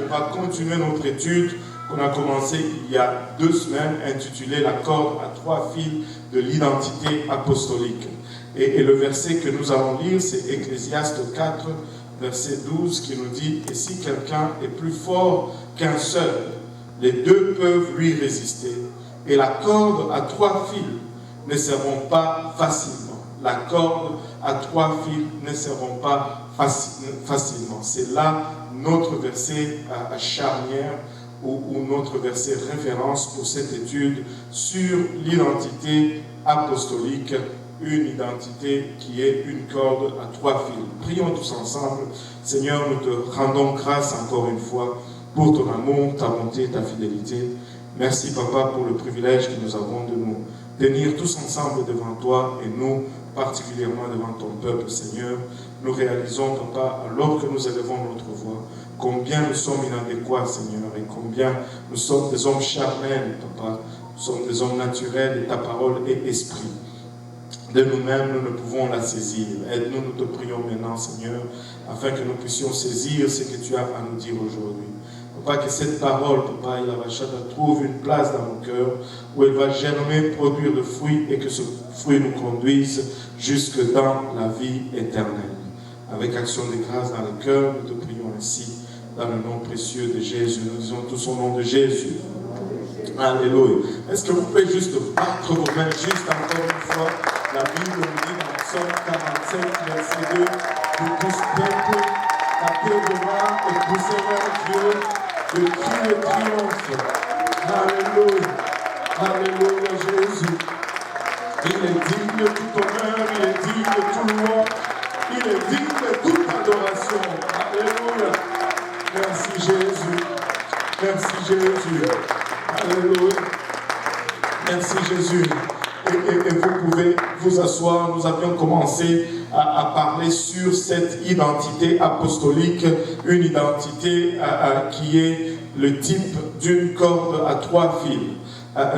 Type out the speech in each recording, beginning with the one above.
On va continuer notre étude qu'on a commencée il y a 2 semaines, intitulée La corde à 3 fils de l'identité apostolique. Et le verset que nous allons lire, c'est Ecclésiaste 4, verset 12, qui nous dit « Et si quelqu'un est plus fort qu'un seul, les deux peuvent lui résister. Et la corde à 3 fils ne seront pas facilement. » La corde à 3 fils ne seront pas facilement. C'est là notre verset à charnière ou notre verset référence pour cette étude sur l'identité apostolique, une identité qui est une corde à 3 fils. Prions tous ensemble. Seigneur, nous te rendons grâce encore une fois pour ton amour, ta bonté, ta fidélité. Merci, Papa, pour le privilège que nous avons de nous tenir tous ensemble devant toi et nous, particulièrement devant ton peuple, Seigneur. Nous réalisons, Papa, alors que nous élevons notre voix, combien nous sommes inadéquats, Seigneur, et combien nous sommes des hommes charnels, Papa. Nous sommes des hommes naturels, et ta parole est esprit. De nous-mêmes, nous ne pouvons la saisir. Aide-nous, nous te prions maintenant, Seigneur, afin que nous puissions saisir ce que tu as à nous dire aujourd'hui. Papa, que cette parole, Papa, trouve une place dans nos cœurs, où elle va germer, produire le fruit, et que ce fruit nous conduise jusque dans la vie éternelle. Avec action de grâce dans le cœur, nous te prions ainsi, dans le nom précieux de Jésus. Nous disons tous au nom de Jésus. Alléluia. Est-ce que vous pouvez juste battre vos mains, juste encore une fois? La Bible nous dit dans Psaume 47, verset 2, vous tous peuple, tapez vos mains et poussez vers Dieu, de cri de triomphe. Alléluia. Alléluia, Jésus. Il est digne de tout honneur, il est digne de tout louange, il est digne de toute adoration. Alléluia. Merci Jésus. Merci Jésus. Alléluia. Merci Jésus. Et vous pouvez vous asseoir. Nous avions commencé à parler sur cette identité apostolique, une identité qui est le type d'une corde à 3 fils.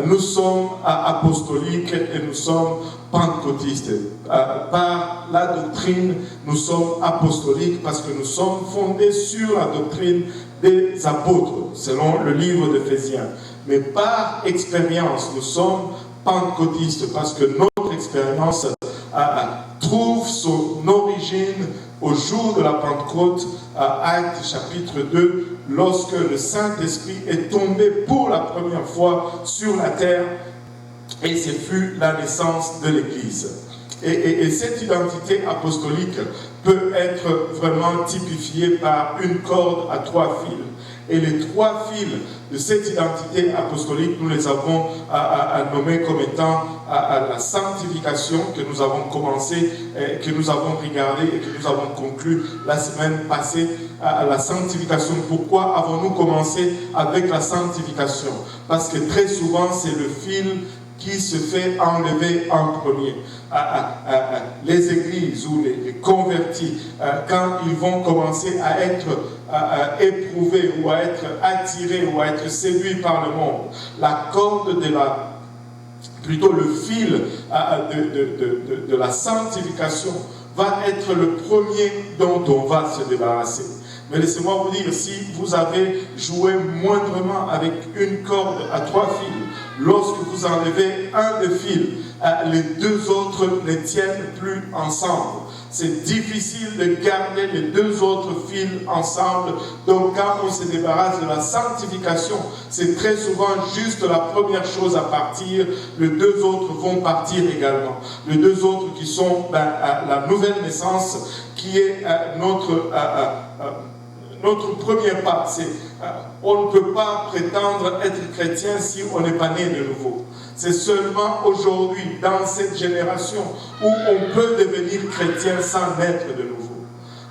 Nous sommes apostoliques et nous sommes pentecôtistes. Par la doctrine, nous sommes apostoliques parce que nous sommes fondés sur la doctrine des apôtres, selon le livre d'Éphésiens. Mais par expérience, nous sommes pentecôtistes parce que notre expérience trouve son origine au jour de la Pentecôte, Actes chapitre 2, lorsque le Saint-Esprit est tombé pour la première fois sur la terre, et ce fut la naissance de l'Église. Et cette identité apostolique peut être vraiment typifiée par une corde à 3 fils. Et les 3 fils de cette identité apostolique, nous les avons nommés comme étant la sanctification que nous avons commencé, que nous avons regardé et que nous avons conclu la semaine passée. La sanctification. Pourquoi avons-nous commencé avec la sanctification? Parce que très souvent, c'est le fil qui se fait enlever en premier. Les églises ou les convertis, quand ils vont commencer à être éprouvés ou à être attirés ou à être séduits par le monde, la corde plutôt le fil de la sanctification va être le premier dont on va se débarrasser. Mais laissez-moi vous dire, si vous avez joué moindrement avec une corde à 3 fils, lorsque vous enlevez un des fils, les 2 autres ne tiennent plus ensemble. C'est difficile de garder les 2 autres fils ensemble. Donc quand on se débarrasse de la sanctification, c'est très souvent juste la première chose à partir. Les 2 autres vont partir également. Les 2 autres qui sont la nouvelle naissance, qui est notre premier pas. On ne peut pas prétendre être chrétien si on n'est pas né de nouveau. C'est seulement aujourd'hui, dans cette génération, où on peut devenir chrétien sans naître de nouveau.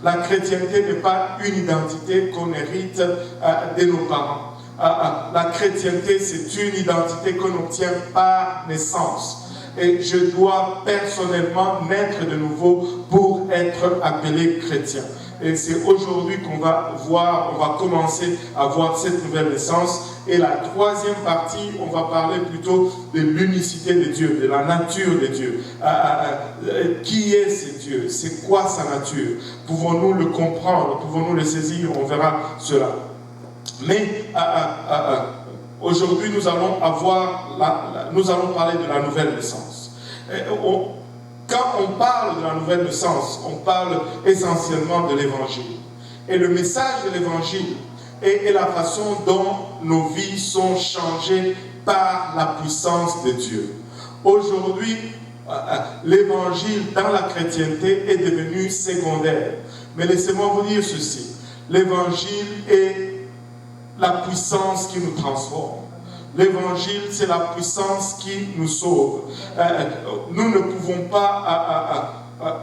La chrétienté n'est pas une identité qu'on hérite de nos parents. La chrétienté, c'est une identité qu'on obtient par naissance. Et je dois personnellement naître de nouveau pour être appelé chrétien. Et c'est aujourd'hui qu'on va voir, on va commencer à voir cette nouvelle naissance. Et la 3e partie, on va parler plutôt de l'unicité de Dieu, de la nature de Dieu. Qui est ce Dieu? C'est quoi sa nature? Pouvons-nous le comprendre? Pouvons-nous le saisir? On verra cela. Mais aujourd'hui, nous allons parler de la nouvelle naissance. Quand on parle de la nouvelle naissance, on parle essentiellement de l'évangile. Et le message de l'évangile est la façon dont nos vies sont changées par la puissance de Dieu. Aujourd'hui, l'évangile dans la chrétienté est devenu secondaire. Mais laissez-moi vous dire ceci. L'évangile est la puissance qui nous transforme. L'évangile, c'est la puissance qui nous sauve. Nous ne pouvons pas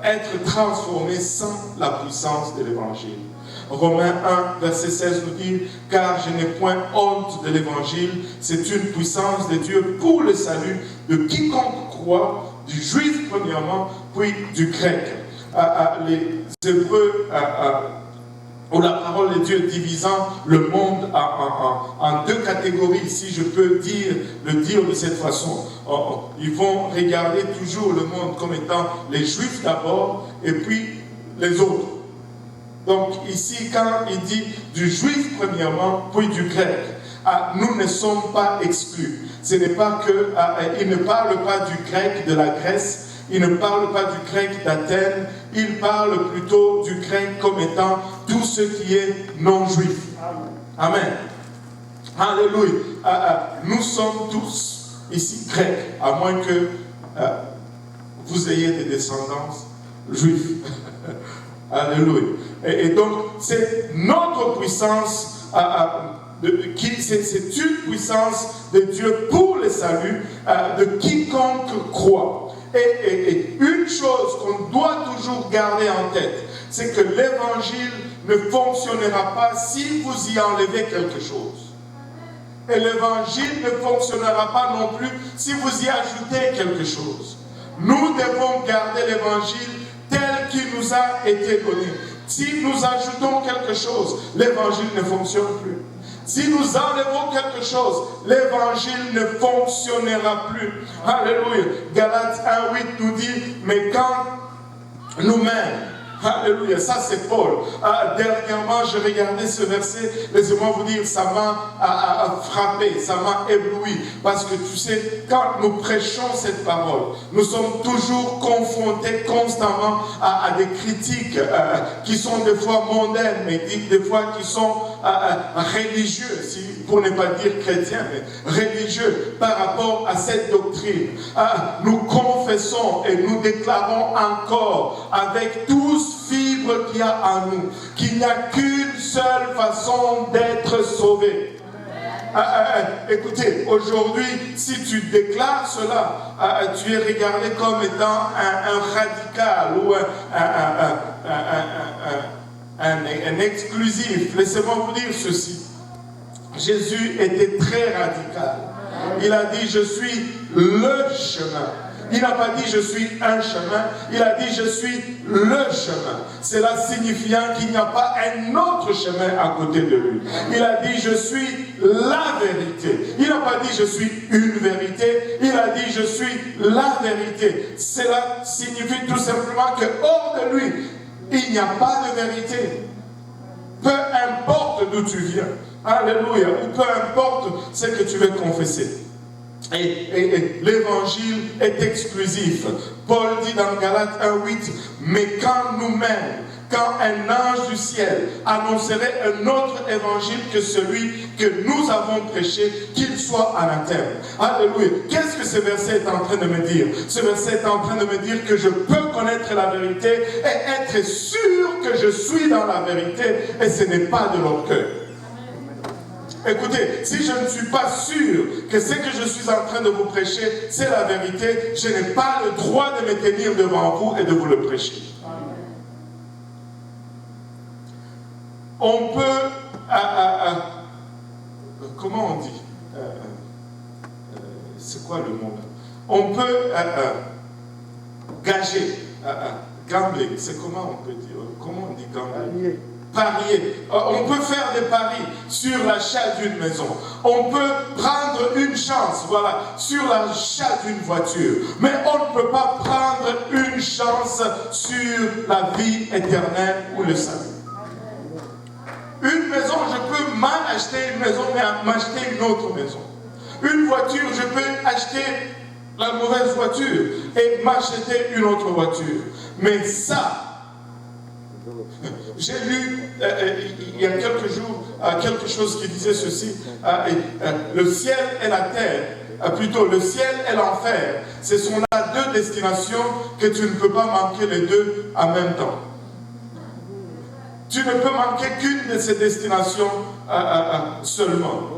être transformés sans la puissance de l'évangile. Romains 1, verset 16 nous dit « Car je n'ai point honte de l'évangile, c'est une puissance de Dieu pour le salut de quiconque croit, du juif premièrement, puis du grec. » Les Hébreux, ou la parole de Dieu divisant le monde en deux catégories, si je peux le dire de cette façon. Ils vont regarder toujours le monde comme étant les juifs d'abord et puis les autres. Donc ici, quand il dit du juif premièrement, puis du grec, nous ne sommes pas exclus. Ce n'est pas que, il ne parle pas du grec de la Grèce, il ne parle pas du grec d'Athènes, il parle plutôt du grec comme étant tout ce qui est non-juif. Amen. Alléluia. Nous sommes tous ici grecs, à moins que vous ayez des descendances juifs. Alléluia. Et donc, c'est notre puissance, c'est une puissance de Dieu pour le salut de quiconque croit. Et une chose qu'on doit toujours garder en tête, c'est que l'évangile ne fonctionnera pas si vous y enlevez quelque chose. Et l'évangile ne fonctionnera pas non plus si vous y ajoutez quelque chose. Nous devons garder l'évangile tel qu'il nous a été donné. Si nous ajoutons quelque chose, l'évangile ne fonctionne plus. Si nous enlevons quelque chose, l'évangile ne fonctionnera plus. Alléluia. Galates 1:8 nous dit, mais quand nous-mêmes, alléluia, ça c'est Paul. Dernièrement, je regardais ce verset, laissez-moi vous dire, ça m'a frappé, ça m'a ébloui. Parce que tu sais, quand nous prêchons cette parole, nous sommes toujours confrontés constamment à des critiques qui sont des fois mondaines, mais des fois qui sont religieux, pour ne pas dire chrétiens, mais religieux par rapport à cette doctrine. Nous confessons et nous déclarons encore avec tous fibre qu'il y a en nous, qu'il n'y a qu'une seule façon d'être sauvé. Écoutez, aujourd'hui, si tu déclares cela, tu es regardé comme étant un radical ou un exclusif. Laissez-moi vous dire ceci. Jésus était très radical. Il a dit, je suis le chemin. Il n'a pas dit je suis un chemin, il a dit je suis le chemin. Cela signifiant qu'il n'y a pas un autre chemin à côté de lui. Il a dit je suis la vérité. Il n'a pas dit je suis une vérité, il a dit je suis la vérité. Cela signifie tout simplement que hors de lui, il n'y a pas de vérité. Peu importe d'où tu viens, alléluia, ou peu importe ce que tu veux confesser. Et l'évangile est exclusif. Paul dit dans Galates 1:8, mais quand nous-mêmes, quand un ange du ciel annoncerait un autre évangile que celui que nous avons prêché, qu'il soit anathème. Alléluia. Qu'est-ce que ce verset est en train de me dire? Ce verset est en train de me dire que je peux connaître la vérité et être sûr que je suis dans la vérité, et ce n'est pas de l'orgueil. Écoutez, si je ne suis pas sûr que ce que je suis en train de vous prêcher, c'est la vérité, je n'ai pas le droit de me tenir devant vous et de vous le prêcher. On peut... comment on dit c'est quoi le mot là? On peut gager, gambler, c'est comment on peut dire? Comment on dit gambler? Parier. On peut faire des paris sur l'achat d'une maison. On peut prendre une chance, voilà, sur l'achat d'une voiture. Mais on ne peut pas prendre une chance sur la vie éternelle ou le salut. Une maison, je peux mal acheter une maison, mais m'acheter une autre maison. Une voiture, je peux acheter la mauvaise voiture et m'acheter une autre voiture. Mais ça, j'ai lu il y a quelques jours quelque chose qui disait ceci, le ciel et la terre, plutôt le ciel et l'enfer, ce sont là deux destinations que tu ne peux pas manquer les deux en même temps. Tu ne peux manquer qu'une de ces destinations seulement.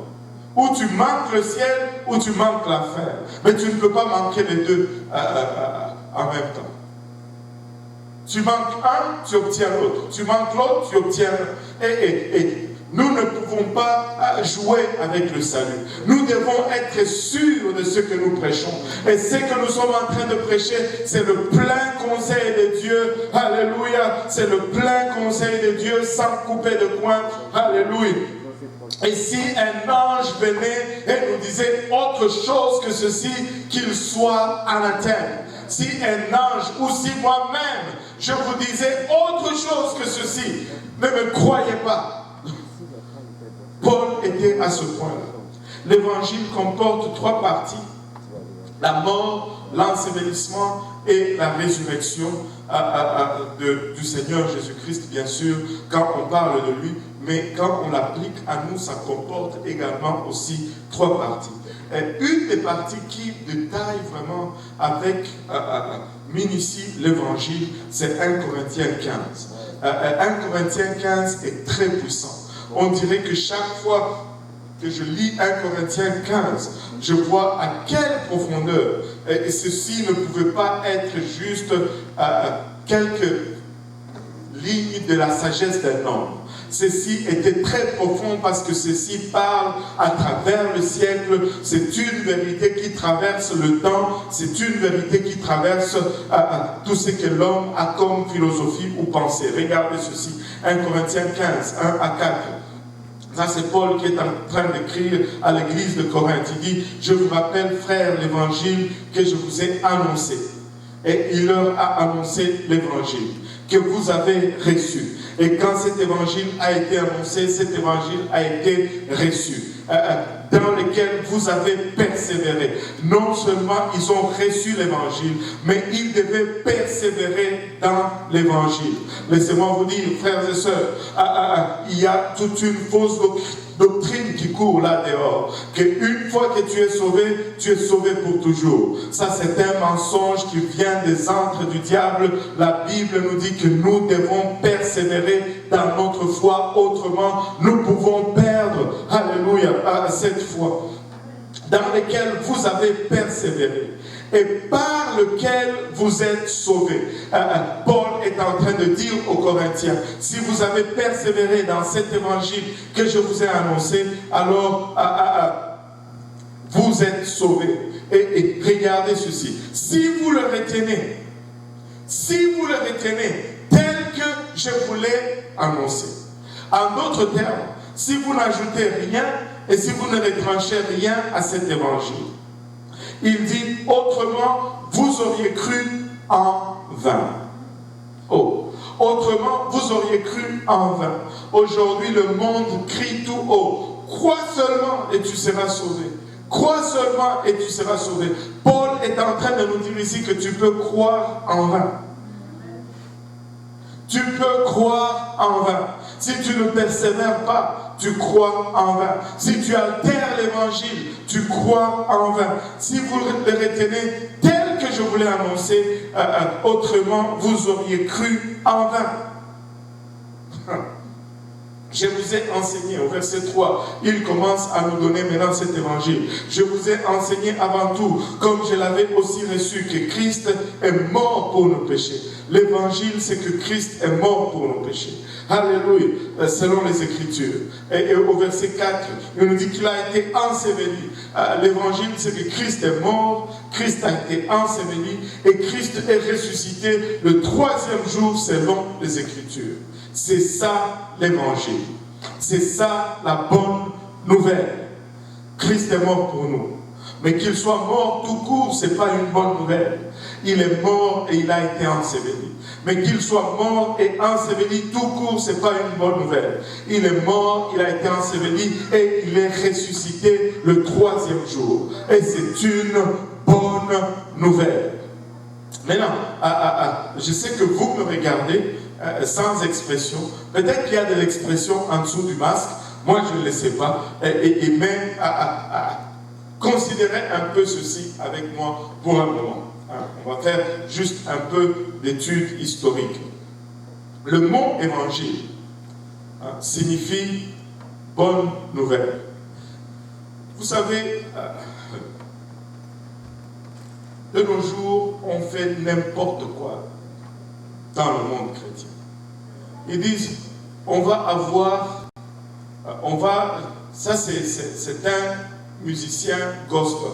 Ou tu manques le ciel, ou tu manques l'enfer. Mais tu ne peux pas manquer les deux en même temps. Tu manques un, tu obtiens l'autre. Tu manques l'autre, tu obtiens l'autre. Et nous ne pouvons pas jouer avec le salut. Nous devons être sûrs de ce que nous prêchons. Et ce que nous sommes en train de prêcher, c'est le plein conseil de Dieu. Alléluia. C'est le plein conseil de Dieu sans couper de coin. Alléluia. Et si un ange venait et nous disait autre chose que ceci, qu'il soit anathème. Si un ange ou si moi-même je vous disais autre chose que ceci, ne me croyez pas. Paul était à ce point-là. L'évangile comporte trois parties: la mort, l'ensevelissement et la résurrection du Seigneur Jésus-Christ, bien sûr, quand on parle de lui, mais quand on l'applique à nous, ça comporte également aussi trois parties. Et une des parties qui détaille vraiment avec minutie l'évangile, c'est 1 Corinthiens 15. 1 Corinthiens 15 est très puissant. On dirait que chaque fois que je lis 1 Corinthiens 15, je vois à quelle profondeur, et ceci ne pouvait pas être juste quelques lignes de la sagesse d'un homme. Ceci était très profond parce que ceci parle à travers le siècle. C'est une vérité qui traverse le temps. C'est une vérité qui traverse tout ce que l'homme a comme philosophie ou pensée. Regardez ceci. 1 Corinthiens 15, 1 à 4. Ça, c'est Paul qui est en train d'écrire à l'église de Corinthe. Il dit: je vous rappelle, frères, l'évangile que je vous ai annoncé. Et il leur a annoncé l'évangile que vous avez reçu. Et quand cet évangile a été annoncé, cet évangile a été reçu, dans lequel vous avez persévéré. Non seulement ils ont reçu l'évangile, mais ils devaient persévérer dans l'évangile. Laissez-moi vous dire, frères et sœurs, il y a toute une fausse doctrine qui court là dehors, qu'une fois que tu es sauvé pour toujours. Ça, c'est un mensonge qui vient des antres du diable. La Bible nous dit que nous devons persévérer dans notre foi, autrement nous pouvons perdre, alléluia, cette foi dans laquelle vous avez persévéré et par lequel vous êtes sauvés. Paul est en train de dire aux Corinthiens: si vous avez persévéré dans cet évangile que je vous ai annoncé, alors vous êtes sauvés. Et regardez ceci: si vous le retenez tel que je vous l'ai annoncé. En d'autres termes, si vous n'ajoutez rien et si vous ne retranchez rien à cet évangile, il dit autrement, vous auriez cru en vain. Oh, autrement, vous auriez cru en vain. Aujourd'hui, le monde crie tout haut: crois seulement et tu seras sauvé. Crois seulement et tu seras sauvé. Paul est en train de nous dire ici que tu peux croire en vain. Tu peux croire en vain. Si tu ne persévères pas, tu crois en vain. Si tu altères l'évangile, tu crois en vain. Si vous le retenez tel que je vous l'ai annoncé, autrement, vous auriez cru en vain. Je vous ai enseigné, au verset 3, il commence à nous donner maintenant cet évangile. Je vous ai enseigné avant tout, comme je l'avais aussi reçu, que Christ est mort pour nos péchés. L'évangile, c'est que Christ est mort pour nos péchés. Alléluia, selon les Écritures. Et au verset 4, il nous dit qu'il a été enseveli. L'évangile, c'est que Christ est mort, Christ a été enseveli et Christ est ressuscité le 3e jour selon les Écritures. C'est ça l'évangile. C'est ça la bonne nouvelle. Christ est mort pour nous. Mais qu'il soit mort tout court, ce n'est pas une bonne nouvelle. Il est mort et il a été enseveli. Mais qu'il soit mort et enseveli tout court, ce n'est pas une bonne nouvelle. Il est mort, il a été enseveli et il est ressuscité le 3e jour. Et c'est une bonne nouvelle. Maintenant, je sais que vous me regardez sans expression. Peut-être qu'il y a de l'expression en dessous du masque. Moi, je ne le sais pas. Et même considérez un peu ceci avec moi pour un moment. On va faire juste un peu d'études historiques. Le mot évangile signifie bonne nouvelle. Vous savez, de nos jours, on fait n'importe quoi dans le monde chrétien. Ils disent, ça c'est un musicien gospel.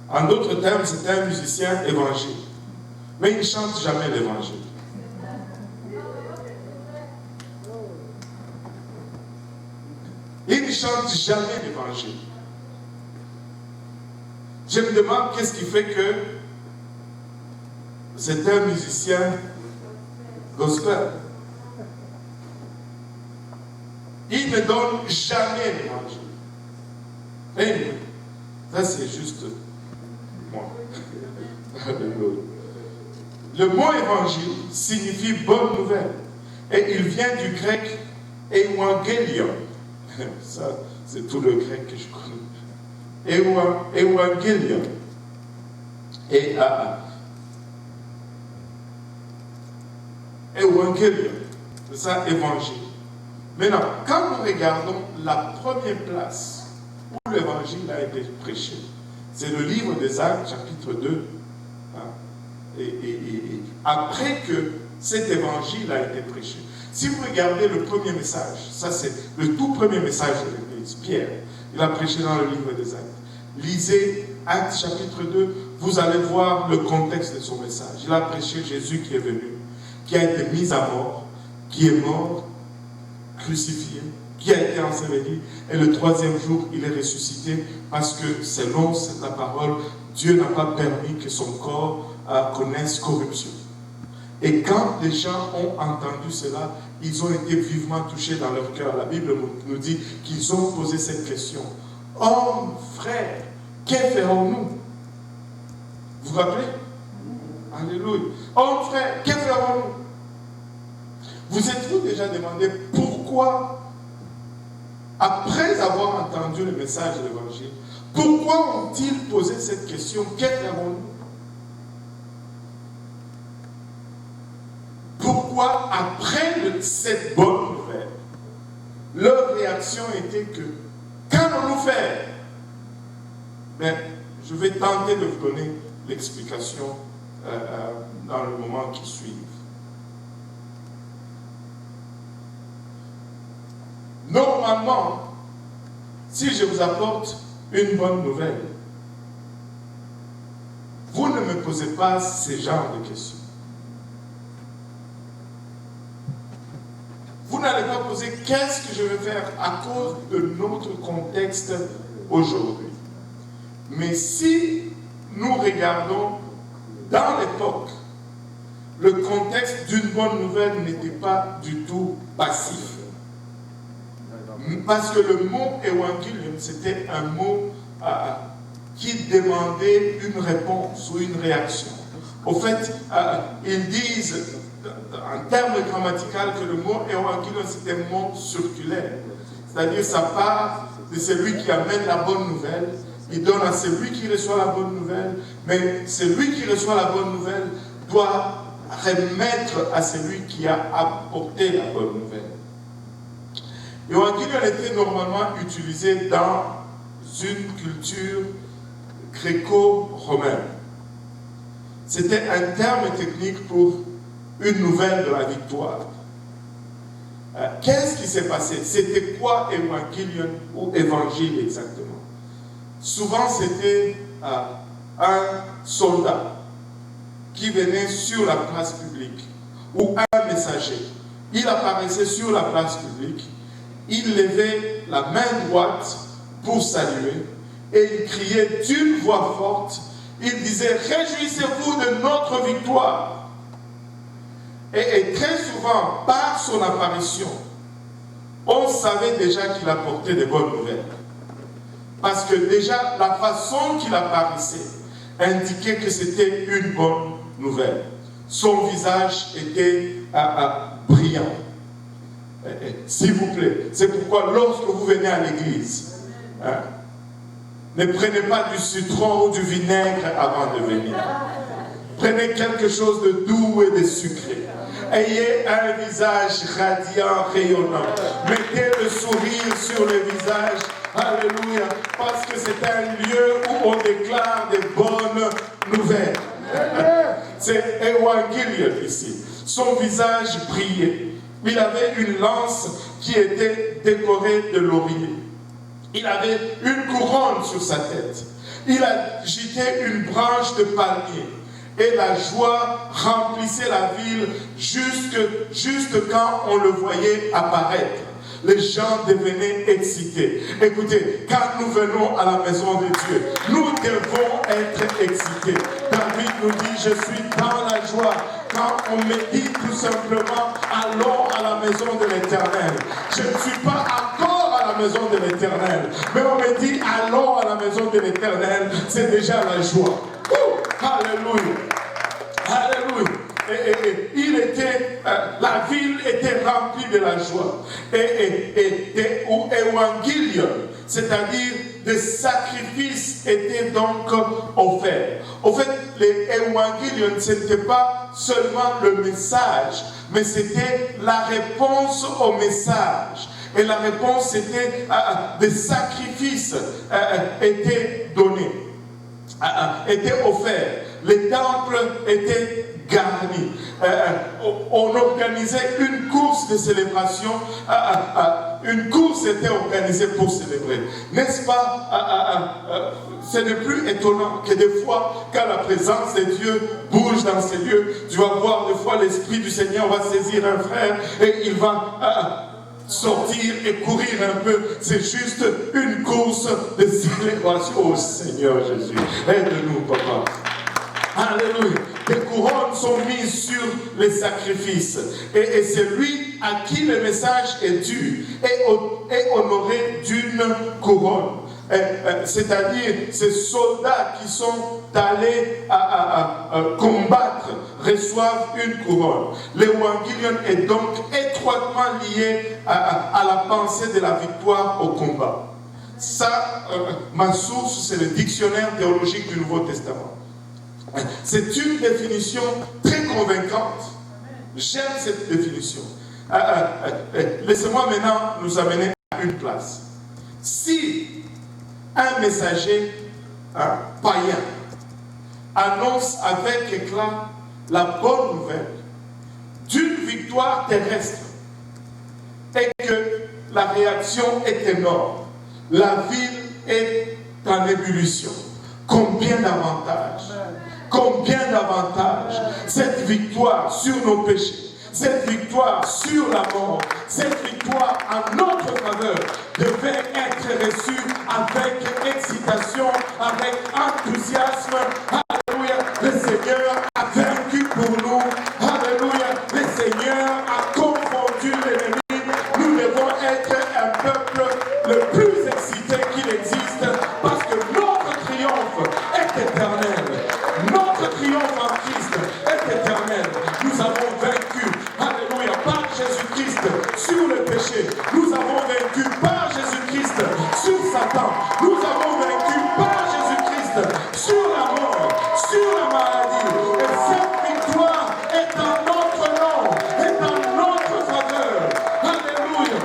En d'autres termes, c'est un musicien évangile. Mais il ne chante jamais l'évangile. Il ne chante jamais l'évangile. Je me demande qu'est-ce qui fait que c'est un musicien gospel. Il ne donne jamais l'évangile. Et ça c'est juste moi. Le mot évangile signifie bonne nouvelle. Et il vient du grec évangélion. Ça, c'est tout le grec que je connais. Évangélion. Évangélion. C'est ça, évangile. Maintenant, quand nous regardons la première place où l'évangile a été prêché, c'est le livre des Actes, chapitre 2. Et après que cet évangile a été prêché, si vous regardez le premier message, ça c'est le tout premier message de l'Église, Pierre, il a prêché dans le livre des Actes. Lisez Actes chapitre 2, vous allez voir le contexte de son message. Il a prêché Jésus qui est venu, qui a été mis à mort, qui est mort, crucifié, qui a été enseveli, et le 3e jour, il est ressuscité, parce que selon la parole, Dieu n'a pas permis que son corps connaisse corruption. Et quand les gens ont entendu cela, ils ont été vivement touchés dans leur cœur. La Bible nous dit qu'ils ont posé cette question. « Hommes, frères, que ferons-nous » Vous vous rappelez? Alléluia. « Hommes, frères, que ferons-nous » Vous êtes-vous déjà demandé pourquoi, après avoir entendu le message de l'Évangile, pourquoi ont-ils posé cette question? Que ferons-nous? Pourquoi, après cette bonne nouvelle, leur réaction était que, qu'allons-nous faire? Mais je vais tenter de vous donner l'explication dans le moment qui suit. Normalement, si je vous apporte une bonne nouvelle, vous ne me posez pas ce genre de questions. Vous n'allez pas poser qu'est-ce que je vais faire à cause de notre contexte aujourd'hui. Mais si nous regardons dans l'époque, le contexte d'une bonne nouvelle n'était pas du tout passif. Parce que le mot évangélium, c'était un mot qui demandait une réponse ou une réaction. Au fait, ils disent, en termes grammaticaux, que le mot évangélium, c'est un mot circulaire. C'est-à-dire, ça part de celui qui amène la bonne nouvelle, il donne à celui qui reçoit la bonne nouvelle, mais celui qui reçoit la bonne nouvelle doit remettre à celui qui a apporté la bonne nouvelle. Évangélium était normalement utilisé dans une culture gréco-romaine. C'était un terme technique pour une nouvelle de la victoire. Qu'est-ce qui s'est passé? C'était quoi évangélium ou évangile exactement? Souvent c'était un soldat qui venait sur la place publique ou un messager. Il apparaissait sur la place publique. Il levait la main droite pour saluer et il criait d'une voix forte. Il disait, réjouissez-vous de notre victoire. Et très souvent, par son apparition, on savait déjà qu'il apportait des bonnes nouvelles. Parce que déjà, la façon qu'il apparaissait indiquait que c'était une bonne nouvelle. Son visage était brillant. S'il vous plaît, c'est pourquoi lorsque vous venez à l'église, ne prenez pas du citron ou du vinaigre avant de venir. Prenez quelque chose de doux et de sucré. Ayez un visage radiant, rayonnant. Mettez le sourire sur le visage. Alléluia. Parce que c'est un lieu où on déclare des bonnes nouvelles. C'est évangile ici. Son visage brillait. Il avait une lance qui était décorée de laurier. Il avait une couronne sur sa tête. Il agitait une branche de palmier. Et la joie remplissait la ville juste quand on le voyait apparaître. Les gens devenaient excités. Écoutez, quand nous venons à la maison de Dieu, nous devons être excités. David nous dit, je suis dans la joie. Quand on me dit tout simplement, allons à la maison de l'Éternel. Je ne suis pas encore à la maison de l'Éternel. Mais on me dit, allons à la maison de l'Éternel. C'est déjà la joie. Alléluia. Alléluia. La ville était remplie de la joie. Ou évangile, c'est-à-dire des sacrifices étaient donc offerts. En fait, les évangile, ce n'était pas seulement le message, mais c'était la réponse au message. Et la réponse, c'était des sacrifices étaient donnés, étaient offerts. Les temples étaient garnis. On organisait une course de célébration. Une course était organisée pour célébrer. N'est-ce pas? Ce n'est plus étonnant que des fois, quand la présence de Dieu bouge dans ces lieux, tu vas voir des fois l'Esprit du Seigneur va saisir un frère et il va sortir et courir un peu. C'est juste une course de célébration au Seigneur Jésus. Aide-nous, papa. Alléluia. Des couronnes sont mises sur les sacrifices. Et c'est lui à qui le message est dû est honoré d'une couronne. C'est-à-dire ces soldats qui sont allés combattre reçoivent une couronne. L'évangile est donc étroitement lié à la pensée de la victoire au combat. Ça, ma source, c'est le dictionnaire théologique du Nouveau Testament. C'est une définition très convaincante. J'aime cette définition. Laissez-moi maintenant nous amener à une place. Si un messager païen annonce avec éclat la bonne nouvelle d'une victoire terrestre et que la réaction est énorme, la ville est en ébullition, combien d'avantages cette victoire sur nos péchés, cette victoire sur la mort, cette victoire en notre faveur devait être reçue avec excitation, avec enthousiasme. Alléluia, le Seigneur a vaincu pour nous. Alléluia, le Seigneur a confondu l'ennemi. Nous devons être un peuple le plus excité qu'il existe parce que notre triomphe est éternel. Notre triomphe en Christ est éternel. Nous avons vaincu, alléluia, par Jésus-Christ sur le péché. Nous avons vaincu par Jésus-Christ sur Satan. Nous avons vaincu par Jésus-Christ sur la mort, sur la maladie. Et cette victoire est en notre nom, est en notre faveur. Alléluia.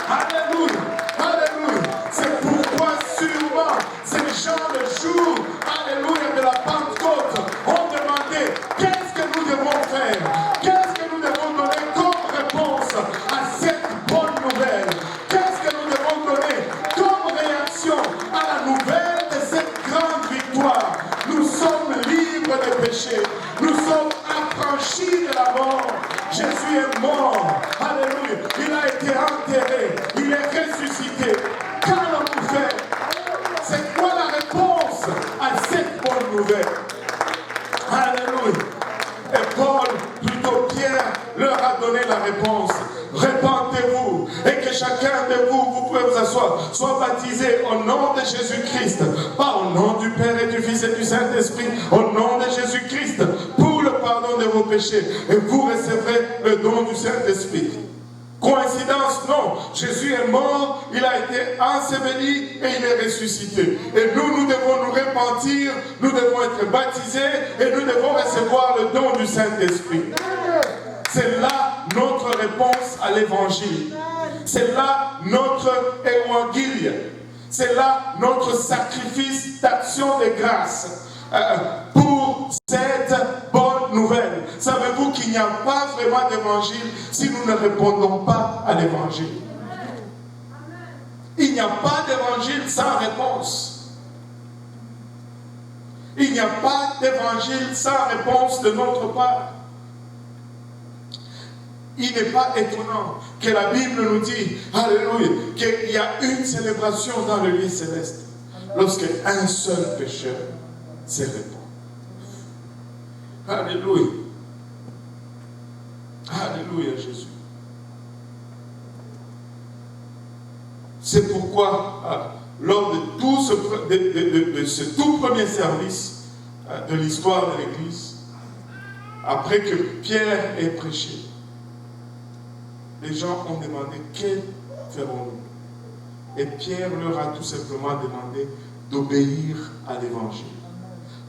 Alléluia. Alléluia. C'est pourquoi sûrement ces gens le jour, alléluia, de la Pentecôte ont demandé qu'est-ce que nous devons faire, qu'est-ce que nous devons donner comme réponse à cette bonne nouvelle, qu'est-ce que nous devons donner comme réaction à la nouvelle vous asseoir. Sois baptisé au nom de Jésus-Christ. Pas au nom du Père et du Fils et du Saint-Esprit. Au nom de Jésus-Christ. Pour le pardon de vos péchés. Et vous recevrez le don du Saint-Esprit. Coïncidence? Non. Jésus est mort, il a été enseveli et il est ressuscité. Et nous devons nous repentir, nous devons être baptisés et nous devons recevoir le don du Saint-Esprit. C'est là notre réponse à l'évangile. C'est là notre évangile. C'est là notre sacrifice d'action de grâce pour cette bonne nouvelle. Savez-vous qu'il n'y a pas vraiment d'évangile si nous ne répondons pas à l'évangile? Il n'y a pas d'évangile sans réponse. Il n'y a pas d'évangile sans réponse de notre part. Il n'est pas étonnant que la Bible nous dit, alléluia, qu'il y a une célébration dans le lieu céleste lorsque un seul pécheur se répand. Alléluia. Alléluia, Jésus. C'est pourquoi, lors de tout ce tout premier service de l'histoire de l'Église, après que Pierre ait prêché, les gens ont demandé, que ferons-nous? Et Pierre leur a tout simplement demandé d'obéir à l'Évangile.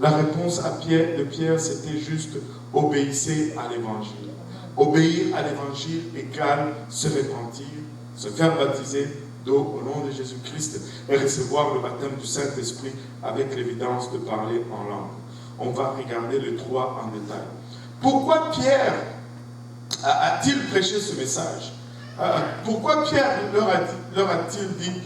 La réponse de Pierre, c'était juste obéissez à l'Évangile. Obéir à l'Évangile égale se repentir, se faire baptiser d'eau au nom de Jésus-Christ et recevoir le baptême du Saint-Esprit avec l'évidence de parler en langue. On va regarder les trois en détail. Pourquoi Pierre a-t-il prêché ce message? Pourquoi Pierre leur a-t-il dit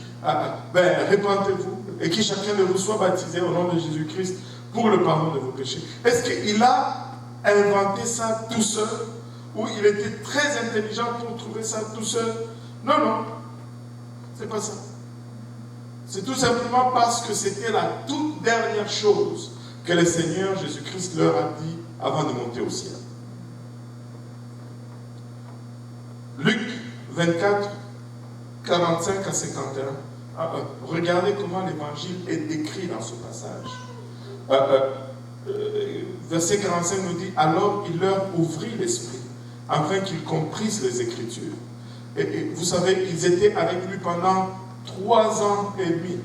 répentez-vous et que chacun de vous soit baptisé au nom de Jésus-Christ pour le pardon de vos péchés? Est-ce qu'il a inventé ça tout seul ou il était très intelligent pour trouver ça tout seul? Non, non, c'est pas ça. C'est tout simplement parce que c'était la toute dernière chose que le Seigneur Jésus-Christ leur a dit avant de monter au ciel. Luc 24, 45 à 51. Regardez comment l'évangile est décrit dans ce passage. Verset 45 nous dit, alors il leur ouvrit l'esprit, afin qu'ils comprissent les Écritures. Et vous savez, ils étaient avec lui pendant 3 ans et demi,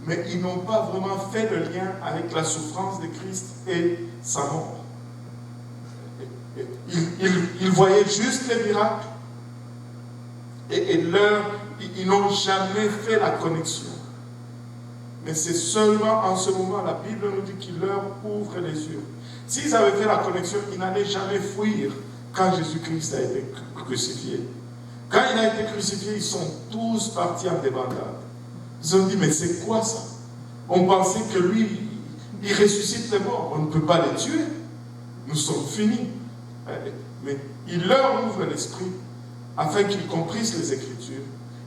mais ils n'ont pas vraiment fait le lien avec la souffrance de Christ et sa mort. Ils voyaient juste les miracles, et ils n'ont jamais fait la connexion. Mais c'est seulement en ce moment, la Bible nous dit qu'il leur ouvre les yeux. S'ils avaient fait la connexion, ils n'allaient jamais fuir quand Jésus-Christ a été crucifié. Quand il a été crucifié, ils sont tous partis en débandade. Ils ont dit, mais c'est quoi ça? On pensait que lui, il ressuscite les morts. On ne peut pas les tuer. Nous sommes finis. Mais il leur ouvre l'esprit afin qu'ils comprissent les Écritures.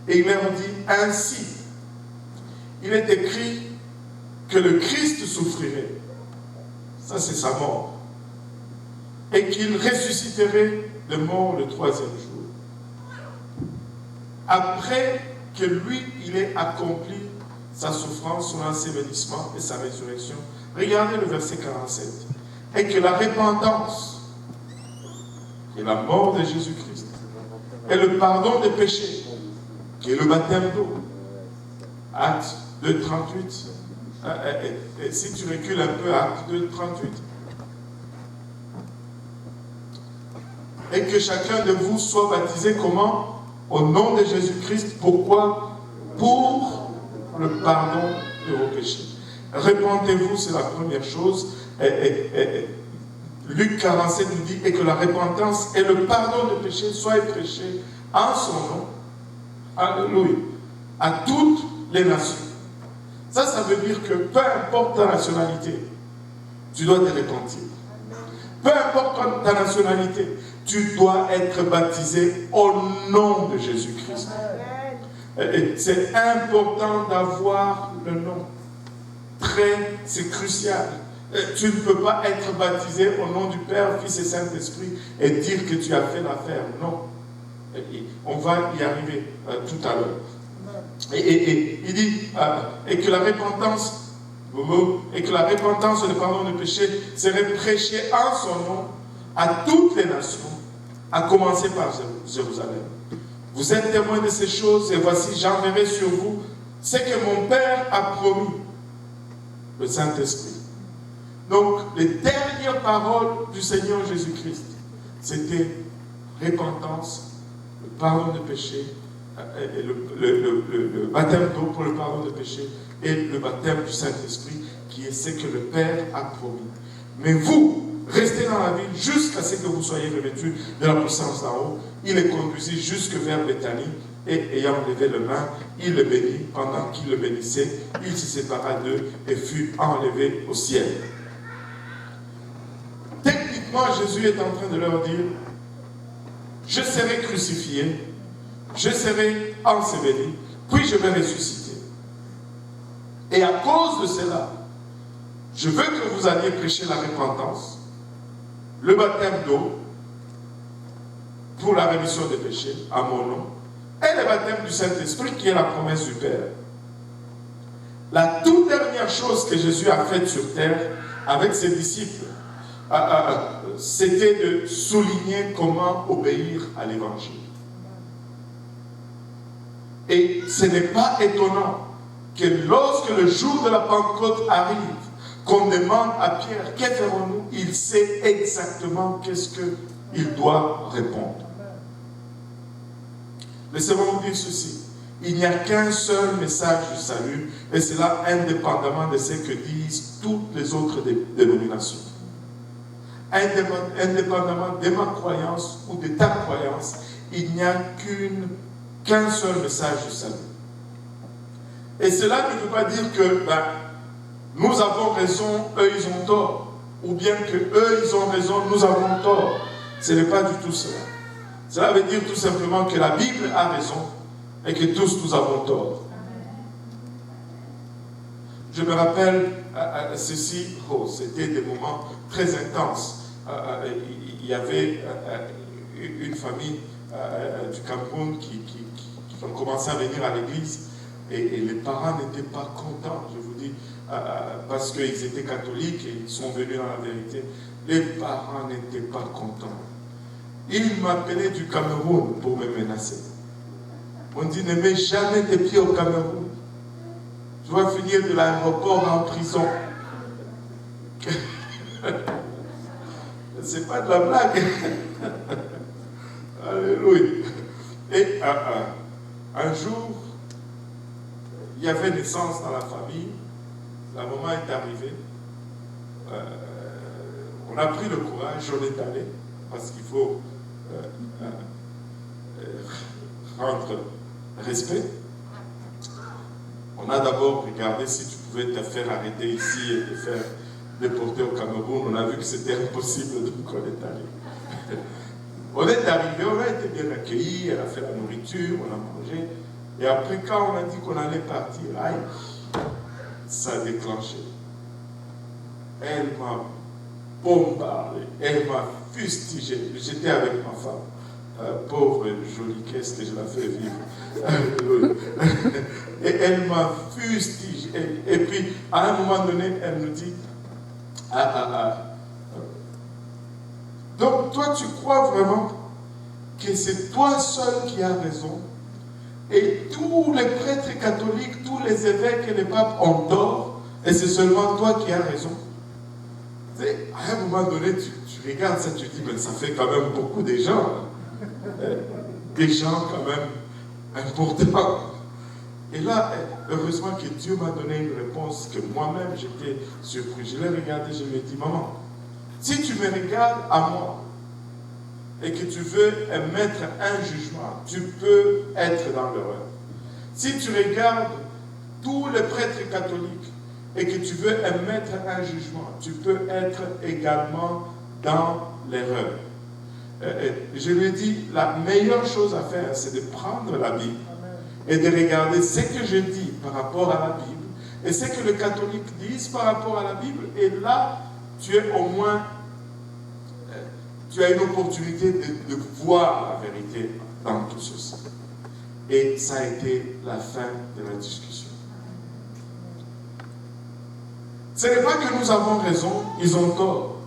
Et il leur dit, ainsi, il est écrit que le Christ souffrirait. Ça, c'est sa mort. Et qu'il ressusciterait de mort le 3e jour. Après que lui, il ait accompli sa souffrance, son ensevelissement et sa résurrection. Regardez le verset 47. Et que la repentance et la mort de Jésus-Christ et le pardon des péchés, qui est le baptême d'eau. Acte 2, 38. Et si tu recules un peu, Acte 2, 38. Et que chacun de vous soit baptisé comment? Au nom de Jésus-Christ. Pourquoi? Pour le pardon de vos péchés. Repentez-vous, c'est la première chose. Luc 47 nous dit, et que la repentance et le pardon de péchés soient prêchés en son nom. Alléluia. À toutes les nations. Ça veut dire que peu importe ta nationalité, tu dois te repentir. Peu importe ta nationalité, tu dois être baptisé au nom de Jésus-Christ. C'est important d'avoir le nom. C'est crucial. Tu ne peux pas être baptisé au nom du Père, Fils et Saint-Esprit et dire que tu as fait l'affaire. Non. On va y arriver tout à l'heure. Et il dit, et que la repentance, et que la repentance et le pardon de péché serait prêché en son nom à toutes les nations, à commencer par Jérusalem. Vous êtes témoins de ces choses, et voici, j'enverrai sur vous ce que mon Père a promis, le Saint-Esprit. Donc, les dernières paroles du Seigneur Jésus-Christ, c'était repentance, le pardon de péché, le baptême d'eau pour le pardon de péché, et le baptême du Saint-Esprit, qui est ce que le Père a promis. Mais vous, restez dans la ville jusqu'à ce que vous soyez revêtus de la puissance d'en haut. Il les conduisit jusque vers Béthanie, et ayant levé le main, il le bénit. Pendant qu'il le bénissait, il se sépara d'eux et fut enlevé au ciel. Techniquement, Jésus est en train de leur dire, je serai crucifié, je serai enseveli, puis je vais ressusciter. Et à cause de cela, je veux que vous alliez prêcher la repentance, le baptême d'eau pour la rémission des péchés à mon nom, et le baptême du Saint-Esprit qui est la promesse du Père. La toute dernière chose que Jésus a faite sur terre avec ses disciples, c'était de souligner comment obéir à l'évangile. Et ce n'est pas étonnant que lorsque le jour de la Pentecôte arrive, qu'on demande à Pierre, que ferons-nous? Il sait exactement qu'est-ce qu'il doit répondre. Laissez-moi vous dire ceci. Il n'y a qu'un seul message du salut, et cela indépendamment de ce que disent toutes les autres dénominations. Indépendamment de ma croyance ou de ta croyance, il n'y a qu'un seul message du salut. Et cela ne veut pas dire que nous avons raison, eux ils ont tort, ou bien que eux ils ont raison, nous avons tort. Ce n'est pas du tout cela. Cela veut dire tout simplement que la Bible a raison et que tous nous avons tort. Je me rappelle ceci, c'était des moments très intenses. Il y avait une famille du Cameroun qui ont commencé à venir à l'église et les parents n'étaient pas contents, je vous dis, parce qu'ils étaient catholiques et ils sont venus dans la vérité. Les parents n'étaient pas contents. Ils m'appelaient du Cameroun pour me menacer. On dit, ne mets jamais tes pieds au Cameroun. Tu vas finir de l'aéroport en prison. C'est pas de la blague. Alléluia. Et un jour, il y avait naissance dans la famille. La maman est arrivée. On a pris le courage, on est allé, parce qu'il faut rendre respect. On a d'abord regardé si tu pouvais te faire arrêter ici et te faire déporter au Cameroun. On a vu que c'était impossible, donc on est allé. On est arrivé, on a été bien accueillis, elle a fait la nourriture, on a mangé. Et après, quand on a dit qu'on allait partir, aïe, ça a déclenché. Elle m'a bombardé, elle m'a fustigé. J'étais avec ma femme. Pauvre jolie, qu'est-ce que je la fais vivre. Et elle m'a fustigé. Et puis, à un moment donné, elle nous dit, donc toi, tu crois vraiment que c'est toi seul qui as raison et tous les prêtres catholiques, tous les évêques et les papes ont tort et c'est seulement toi qui as raison. À un moment donné, tu regardes ça, tu dis, mais ça fait quand même beaucoup de gens. Des gens quand même importants. Et là, heureusement que Dieu m'a donné une réponse que moi-même j'étais surpris. Je l'ai regardé, je me dis, maman, si tu me regardes à moi et que tu veux émettre un jugement, tu peux être dans l'erreur. Si tu regardes tous les prêtres catholiques et que tu veux émettre un jugement, tu peux être également dans l'erreur. Je lui ai dit, la meilleure chose à faire, c'est de prendre la Bible et de regarder ce que je dis par rapport à la Bible et ce que les catholiques disent par rapport à la Bible. Et là, tu es au moins, tu as une opportunité de voir la vérité dans tout ceci. Et ça a été la fin de la discussion. Ce n'est pas que nous avons raison, ils ont tort.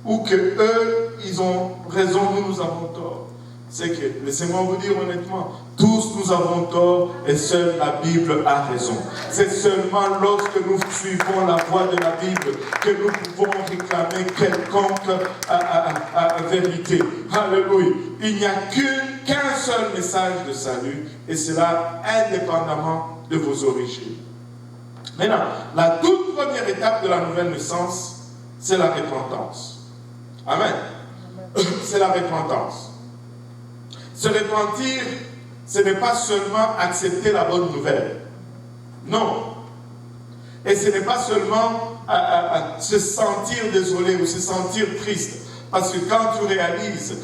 Ou que eux, ils ont raison, nous avons tort. C'est que, laissez-moi vous dire honnêtement, tous nous avons tort et seule la Bible a raison. C'est seulement lorsque nous suivons la voie de la Bible que nous pouvons réclamer quelconque vérité. Alléluia. Il n'y a qu'un seul message de salut et cela indépendamment de vos origines. Maintenant, la toute première étape de la nouvelle naissance, c'est la repentance. Amen. C'est la repentance. Se repentir, ce n'est pas seulement accepter la bonne nouvelle. Non. Et ce n'est pas seulement se sentir désolé ou se sentir triste. Parce que quand tu réalises,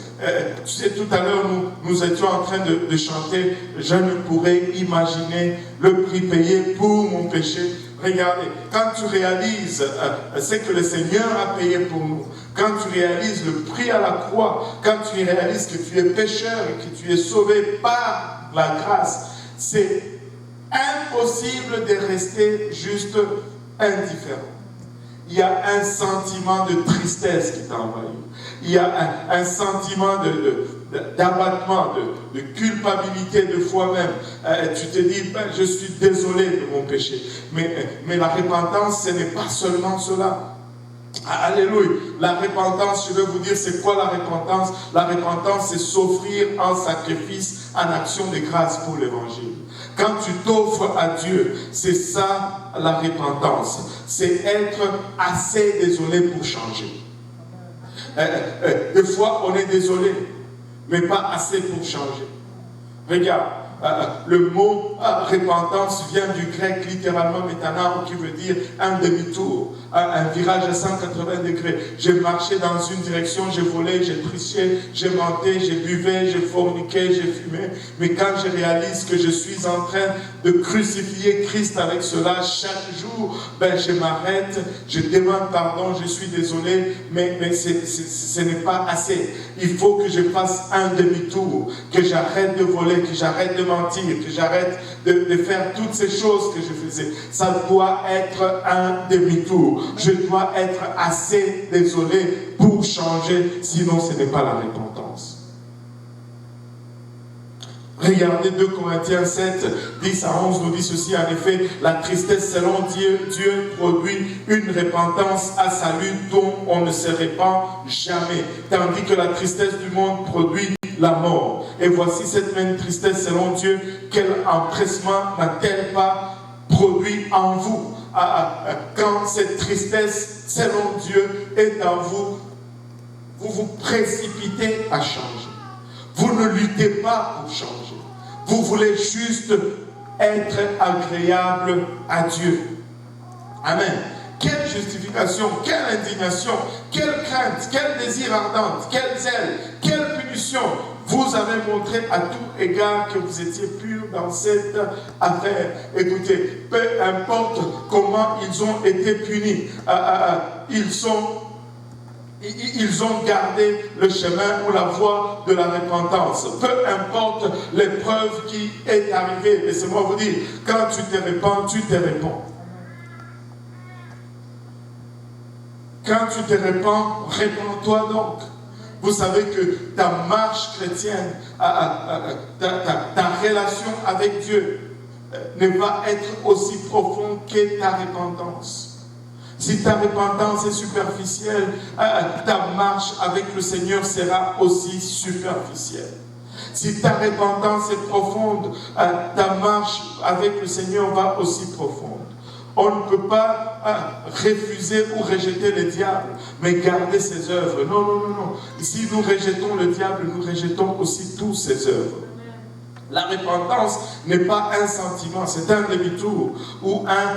tu sais, tout à l'heure, nous étions en train de chanter « Je ne pourrais imaginer le prix payé pour mon péché ». Regardez, quand tu réalises ce que le Seigneur a payé pour nous, quand tu réalises le prix à la croix, quand tu réalises que tu es pécheur et que tu es sauvé par la grâce, c'est impossible de rester juste indifférent. Il y a un sentiment de tristesse qui t'a envahi. Il y a un sentiment d'abattement, de culpabilité de foi-même. Tu te dis, ben, je suis désolé de mon péché. Mais la repentance, ce n'est pas seulement cela. Alléluia. La repentance, je vais vous dire, c'est quoi la repentance? La repentance, c'est s'offrir en sacrifice, en action de grâce pour l'évangile. Quand tu t'offres à Dieu, c'est ça la repentance. C'est être assez désolé pour changer. Des fois, on est désolé, mais pas assez pour changer. Regarde, le mot repentance vient du grec littéralement métanao, qui veut dire un demi-tour, un virage à 180 degrés. J'ai marché dans une direction, j'ai volé, j'ai triché, j'ai menté, j'ai buvé, j'ai forniqué, j'ai fumé. Mais quand je réalise que je suis en train de crucifier Christ avec cela chaque jour, ben je m'arrête, je demande pardon, je suis désolé, mais ce n'est pas assez. Il faut que je fasse un demi-tour, que j'arrête de voler, que j'arrête de mentir, que j'arrête de faire toutes ces choses que je faisais. Ça doit être un demi-tour. Je dois être assez désolé pour changer, sinon ce n'est pas la repentance. Regardez 2 Corinthiens 7, 10 à 11 nous dit ceci, en effet, la tristesse selon Dieu produit une repentance à salut dont on ne se répand jamais, tandis que la tristesse du monde produit la mort. Et voici cette même tristesse selon Dieu, quel empressement n'a-t-elle pas produit en vous? Quand cette tristesse selon Dieu est en vous, vous vous précipitez à changer. Vous ne luttez pas pour changer. Vous voulez juste être agréable à Dieu. Amen. Quelle justification, quelle indignation, quelle crainte, quel désir ardent, quelle zèle, quelle punition. Vous avez montré à tout égard que vous étiez purs dans cette affaire. Écoutez, peu importe comment ils ont été punis, ils ont gardé le chemin ou la voie de la repentance. Peu importe l'épreuve qui est arrivée. Laissez-moi vous dire, quand tu te répands, tu te répands. Quand tu te répands, répands-toi donc. Vous savez que ta marche chrétienne, ta relation avec Dieu ne va être aussi profonde que ta repentance. Si ta repentance est superficielle, ta marche avec le Seigneur sera aussi superficielle. Si ta repentance est profonde, ta marche avec le Seigneur va aussi profonde. On ne peut pas refuser ou rejeter le diable, mais garder ses œuvres. Non, non, non, non. Si nous rejetons le diable, nous rejetons aussi toutes ses œuvres. La repentance n'est pas un sentiment, c'est un demi-tour ou un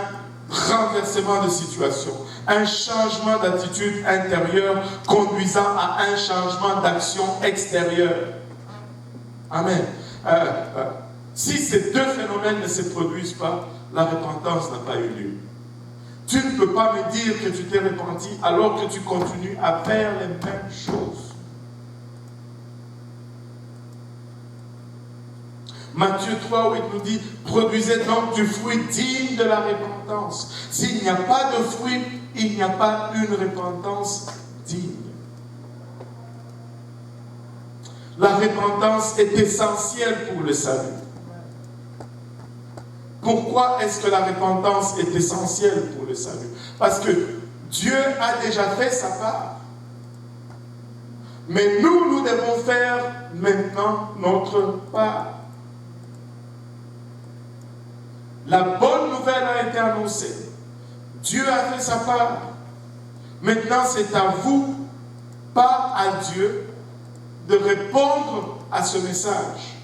renversement de situation, un changement d'attitude intérieure conduisant à un changement d'action extérieure. Amen. Si ces deux phénomènes ne se produisent pas, la repentance n'a pas eu lieu. Tu ne peux pas me dire que tu t'es repenti alors que tu continues à faire les mêmes choses. Matthieu 3:8 nous dit, produisez donc du fruit digne de la repentance. S'il n'y a pas de fruit, il n'y a pas une repentance digne. La repentance est essentielle pour le salut. Pourquoi est-ce que la repentance est essentielle pour le salut? Parce que Dieu a déjà fait sa part. Mais nous devons faire maintenant notre part. La bonne nouvelle a été annoncée. Dieu a fait sa part. Maintenant, c'est à vous, pas à Dieu, de répondre à ce message.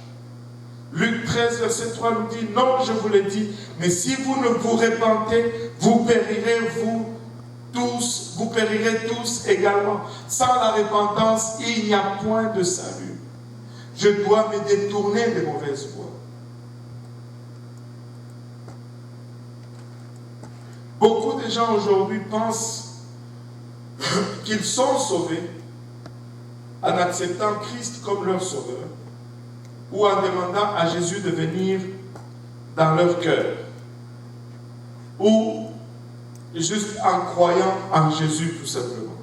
Luc 13, verset 3 nous dit, non, je vous l'ai dit, mais si vous ne vous repentez, vous périrez tous également. Sans la repentance, il n'y a point de salut. Je dois me détourner des mauvaises voies. Beaucoup de gens aujourd'hui pensent qu'ils sont sauvés en acceptant Christ comme leur sauveur ou en demandant à Jésus de venir dans leur cœur ou juste en croyant en Jésus tout simplement.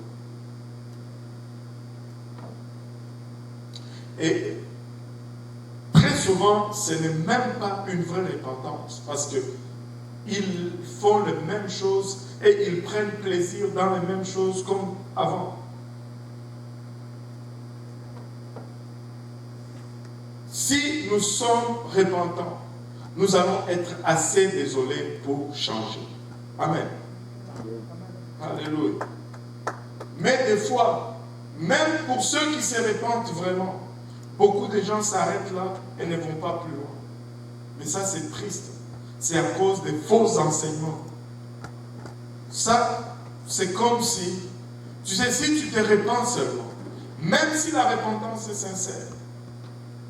Et très souvent, ce n'est même pas une vraie repentance parce que ils font les mêmes choses et ils prennent plaisir dans les mêmes choses comme avant. Si nous sommes repentants, nous allons être assez désolés pour changer. Amen. Alléluia. Mais des fois, même pour ceux qui se repentent vraiment, beaucoup de gens s'arrêtent là et ne vont pas plus loin. Mais ça, c'est triste. C'est à cause des faux enseignements. Ça, c'est comme si, tu sais, si tu te repens seulement, même si la repentance est sincère,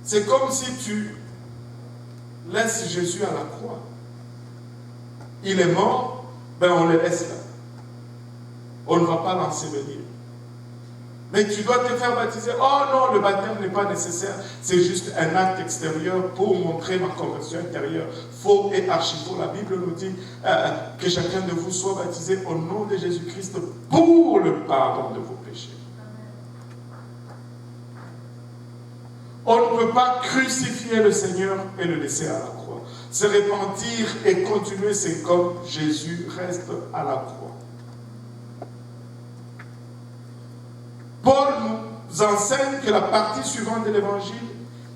c'est comme si tu laisses Jésus à la croix. Il est mort, ben on le laisse là. On ne va pas l'ensevelir. Mais tu dois te faire baptiser. Oh non, le baptême n'est pas nécessaire. C'est juste un acte extérieur pour montrer ma conversion intérieure. Faux et archi-faux. La Bible nous dit que chacun de vous soit baptisé au nom de Jésus-Christ pour le pardon de vos péchés. On ne peut pas crucifier le Seigneur et le laisser à la croix. Se repentir et continuer, c'est comme Jésus reste à la croix. Paul nous enseigne que la partie suivante de l'évangile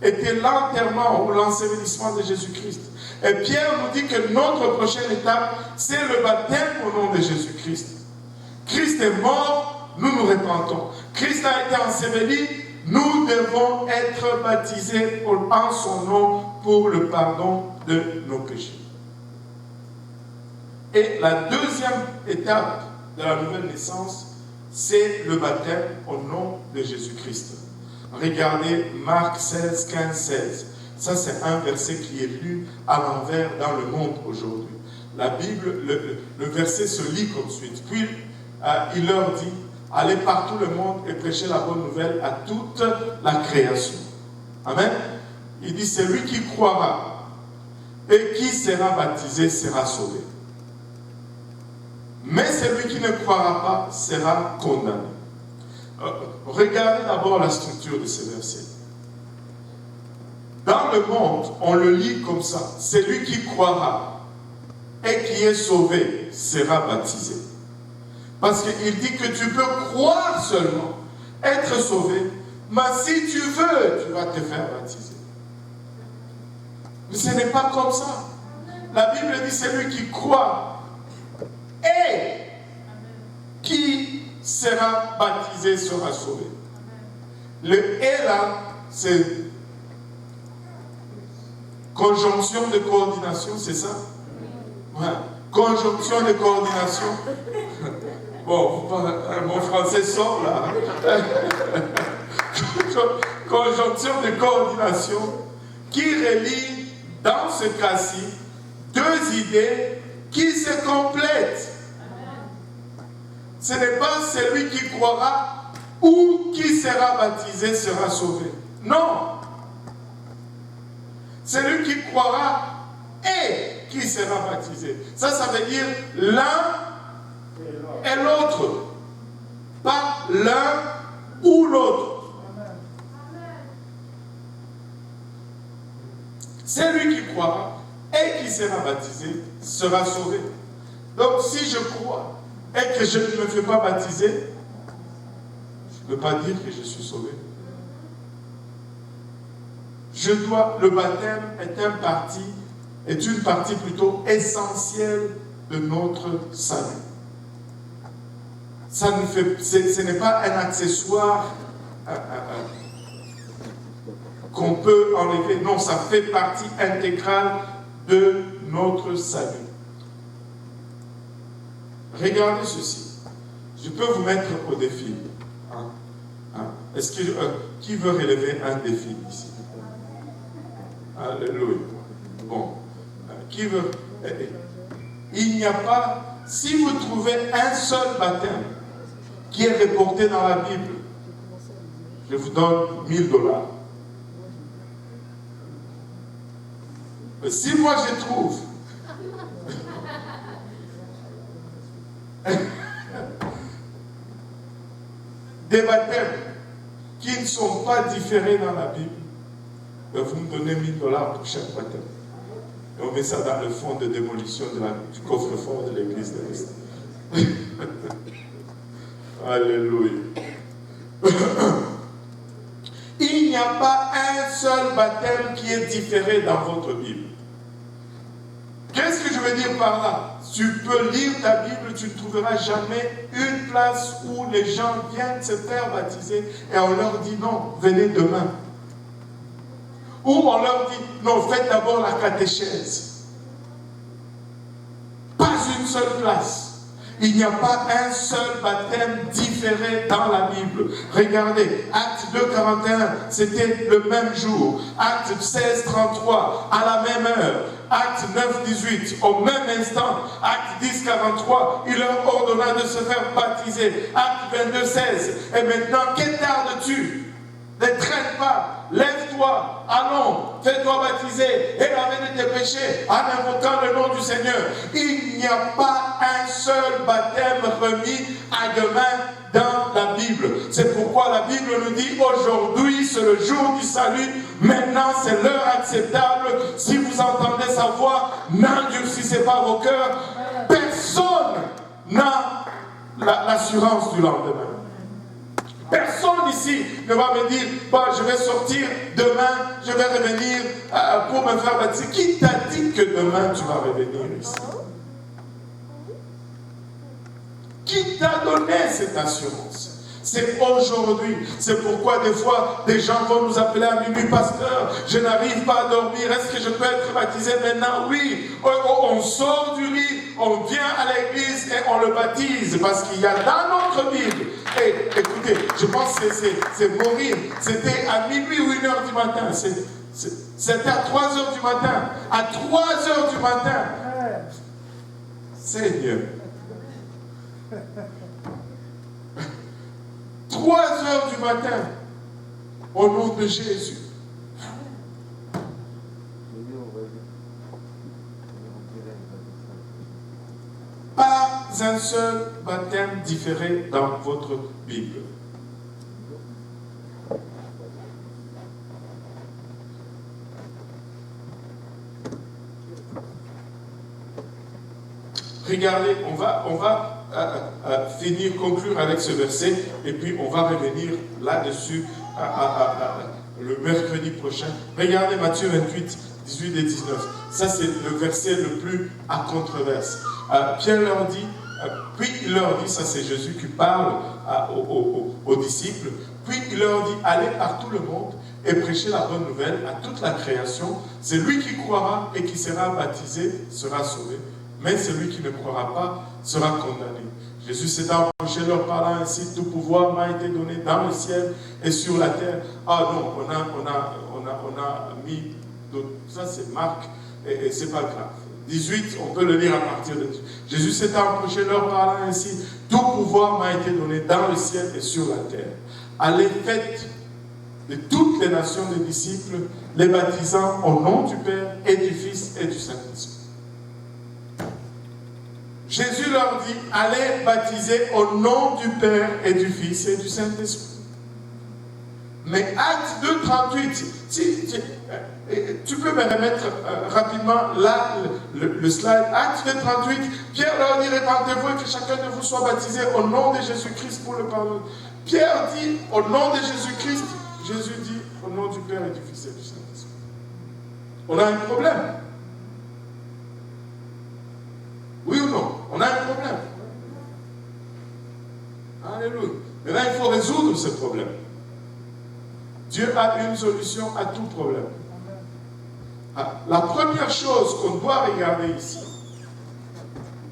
était l'enterrement ou l'ensevelissement de Jésus-Christ. Et Pierre nous dit que notre prochaine étape, c'est le baptême au nom de Jésus-Christ. Christ est mort, nous nous repentons. Christ a été enseveli, nous devons être baptisés en son nom pour le pardon de nos péchés. Et la deuxième étape de la nouvelle naissance, c'est le baptême au nom de Jésus-Christ. Regardez Marc 16, 15, 16. Ça, c'est un verset qui est lu à l'envers dans le monde aujourd'hui. La Bible, le verset se lit comme suite. Puis, il leur dit, allez par tout le monde et prêchez la bonne nouvelle à toute la création. Amen. Il dit, celui qui croira et qui sera baptisé sera sauvé. Mais celui qui ne croira pas sera condamné. Regardez d'abord la structure de ces versets. Dans le monde, on le lit comme ça. Celui qui croira et qui est sauvé sera baptisé. Parce qu'il dit que tu peux croire seulement, être sauvé, mais si tu veux, tu vas te faire baptiser. Mais ce n'est pas comme ça. La Bible dit celui qui croit et qui sera baptisé sera sauvé. Le et là, c'est conjonction de coordination, c'est ça? Ouais. Conjonction de coordination. Bon, mon français sort là. Conjonction de coordination qui relie, dans ce cas-ci, deux idées qui se complètent. Ce n'est pas celui qui croira ou qui sera baptisé sera sauvé. Non. Celui qui croira et qui sera baptisé. Ça veut dire l'un et l'autre. Pas l'un ou l'autre. Celui qui croira et qui sera baptisé sera sauvé. Donc si je crois et que je ne me fais pas baptiser, je ne peux pas dire que je suis sauvé. Le baptême est une partie plutôt essentielle de notre salut. Ce n'est pas un accessoire qu'on peut enlever. Non, ça fait partie intégrale de notre salut. Regardez ceci. Je peux vous mettre au défi. Est-ce que qui veut relever un défi ici? Alléluia. Bon. Qui veut? Il n'y a pas. Si vous trouvez un seul baptême qui est reporté dans la Bible, je vous donne $1000. Mais si moi je trouve des baptêmes qui ne sont pas différés dans la Bible, vous me donnez $1000 pour chaque baptême. Et on met ça dans le fonds de démolition du coffre-fort de l'église de l'Est. Alléluia. Il n'y a pas un seul baptême qui est différé dans votre Bible. Qu'est-ce que je veux dire par là? Tu peux lire ta Bible, tu ne trouveras jamais une place où les gens viennent se faire baptiser et on leur dit non, venez demain. Ou on leur dit non, faites d'abord la catéchèse. Pas une seule place. Il n'y a pas un seul baptême différé dans la Bible. Regardez, Acte 2:41, c'était le même jour. Acte 16:33, à la même heure. Acte 9:18, au même instant. Acte 10:43, il leur ordonna de se faire baptiser. Acte 22:16, et maintenant, que tardes-tu? Ne traîne pas, lève-toi, allons, fais-toi baptiser et laver de tes péchés en invoquant le nom du Seigneur. Il n'y a pas un seul baptême remis à demain dans la Bible. C'est pourquoi la Bible nous dit aujourd'hui c'est le jour du salut, maintenant c'est l'heure acceptable. Si vous entendez sa voix, n'endurcissez pas vos cœurs. Personne n'a l'assurance du lendemain. Personne ici ne va me dire bah, je vais sortir demain, je vais revenir pour me faire baptiser. Qui t'a dit que demain tu vas revenir ici? Qui t'a donné cette assurance? C'est aujourd'hui. C'est pourquoi des fois, des gens vont nous appeler à minuit, pasteur, je n'arrive pas à dormir, est-ce que je peux être baptisé maintenant? Oui, on sort du lit, on vient à l'église et on le baptise, parce qu'il y a dans notre Bible. Et écoutez, je pense que c'est mourir. C'était à minuit ou 1h du matin. C'était à 3h du matin. À 3h du matin. Seigneur. 3h du matin, au nom de Jésus. Pas un seul baptême différé dans votre Bible. Regardez, on va finir, conclure avec ce verset, et puis on va revenir là-dessus le mercredi prochain. Regardez Matthieu 28, 18 et 19. Ça, c'est le verset le plus à controverse. Pierre leur dit, puis il leur dit, ça c'est Jésus qui parle aux disciples, puis il leur dit, allez par tout le monde et prêchez la bonne nouvelle à toute la création. Celui qui croira et qui sera baptisé sera sauvé, mais celui qui ne croira pas sera condamné. Jésus s'est approché leur parlant ainsi, tout pouvoir m'a été donné dans le ciel et sur la terre. Ah non, on a mis d'autres. Ça c'est Marc et c'est pas grave. 18, on peut le lire à partir de Jésus s'est approché leur parlant ainsi, tout pouvoir m'a été donné dans le ciel et sur la terre. Allez, faites de toutes les nations des disciples, les baptisant au nom du Père et du Fils et du Saint-Esprit. Jésus leur dit, allez baptiser au nom du Père et du Fils et du Saint-Esprit. Mais Acte 2, 38, tu peux me remettre rapidement là le slide. Acte 2, 38, Pierre leur dit, répentez-vous et que chacun de vous soit baptisé au nom de Jésus-Christ pour le pardon. Pierre dit, au nom de Jésus-Christ, Jésus dit, au nom du Père et du Fils et du Saint-Esprit. On a un problème. Oui ou non? On a un problème. Alléluia. Maintenant, il faut résoudre ce problème. Dieu a une solution à tout problème. La première chose qu'on doit regarder ici,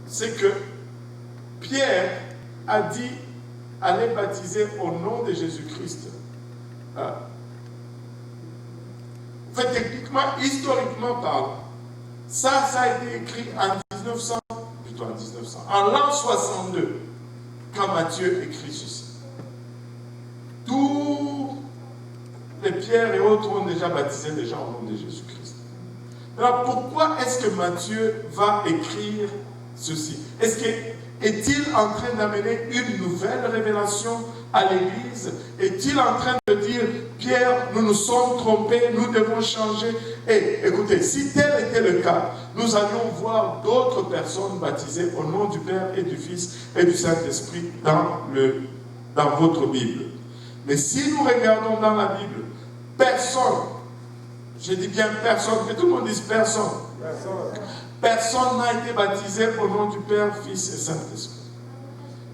c'est que Pierre a dit, allez baptiser au nom de Jésus-Christ. En fait, techniquement, historiquement parlant, ça a été écrit en 1900, en l'an 62, quand Matthieu écrit ceci. Tous les pierres et autres ont déjà baptisé les gens au nom de Jésus-Christ. Alors pourquoi est-ce que Matthieu va écrire ceci? Est-il en train d'amener une nouvelle révélation à l'Église? Est-il en train de dire, Pierre, nous nous sommes trompés, nous devons changer? Et écoutez, si tel était le cas, nous allions voir d'autres personnes baptisées au nom du Père et du Fils et du Saint-Esprit dans votre Bible. Mais si nous regardons dans la Bible, personne, je dis bien personne, que tout le monde dise personne. Personne n'a été baptisé au nom du Père, Fils et Saint-Esprit.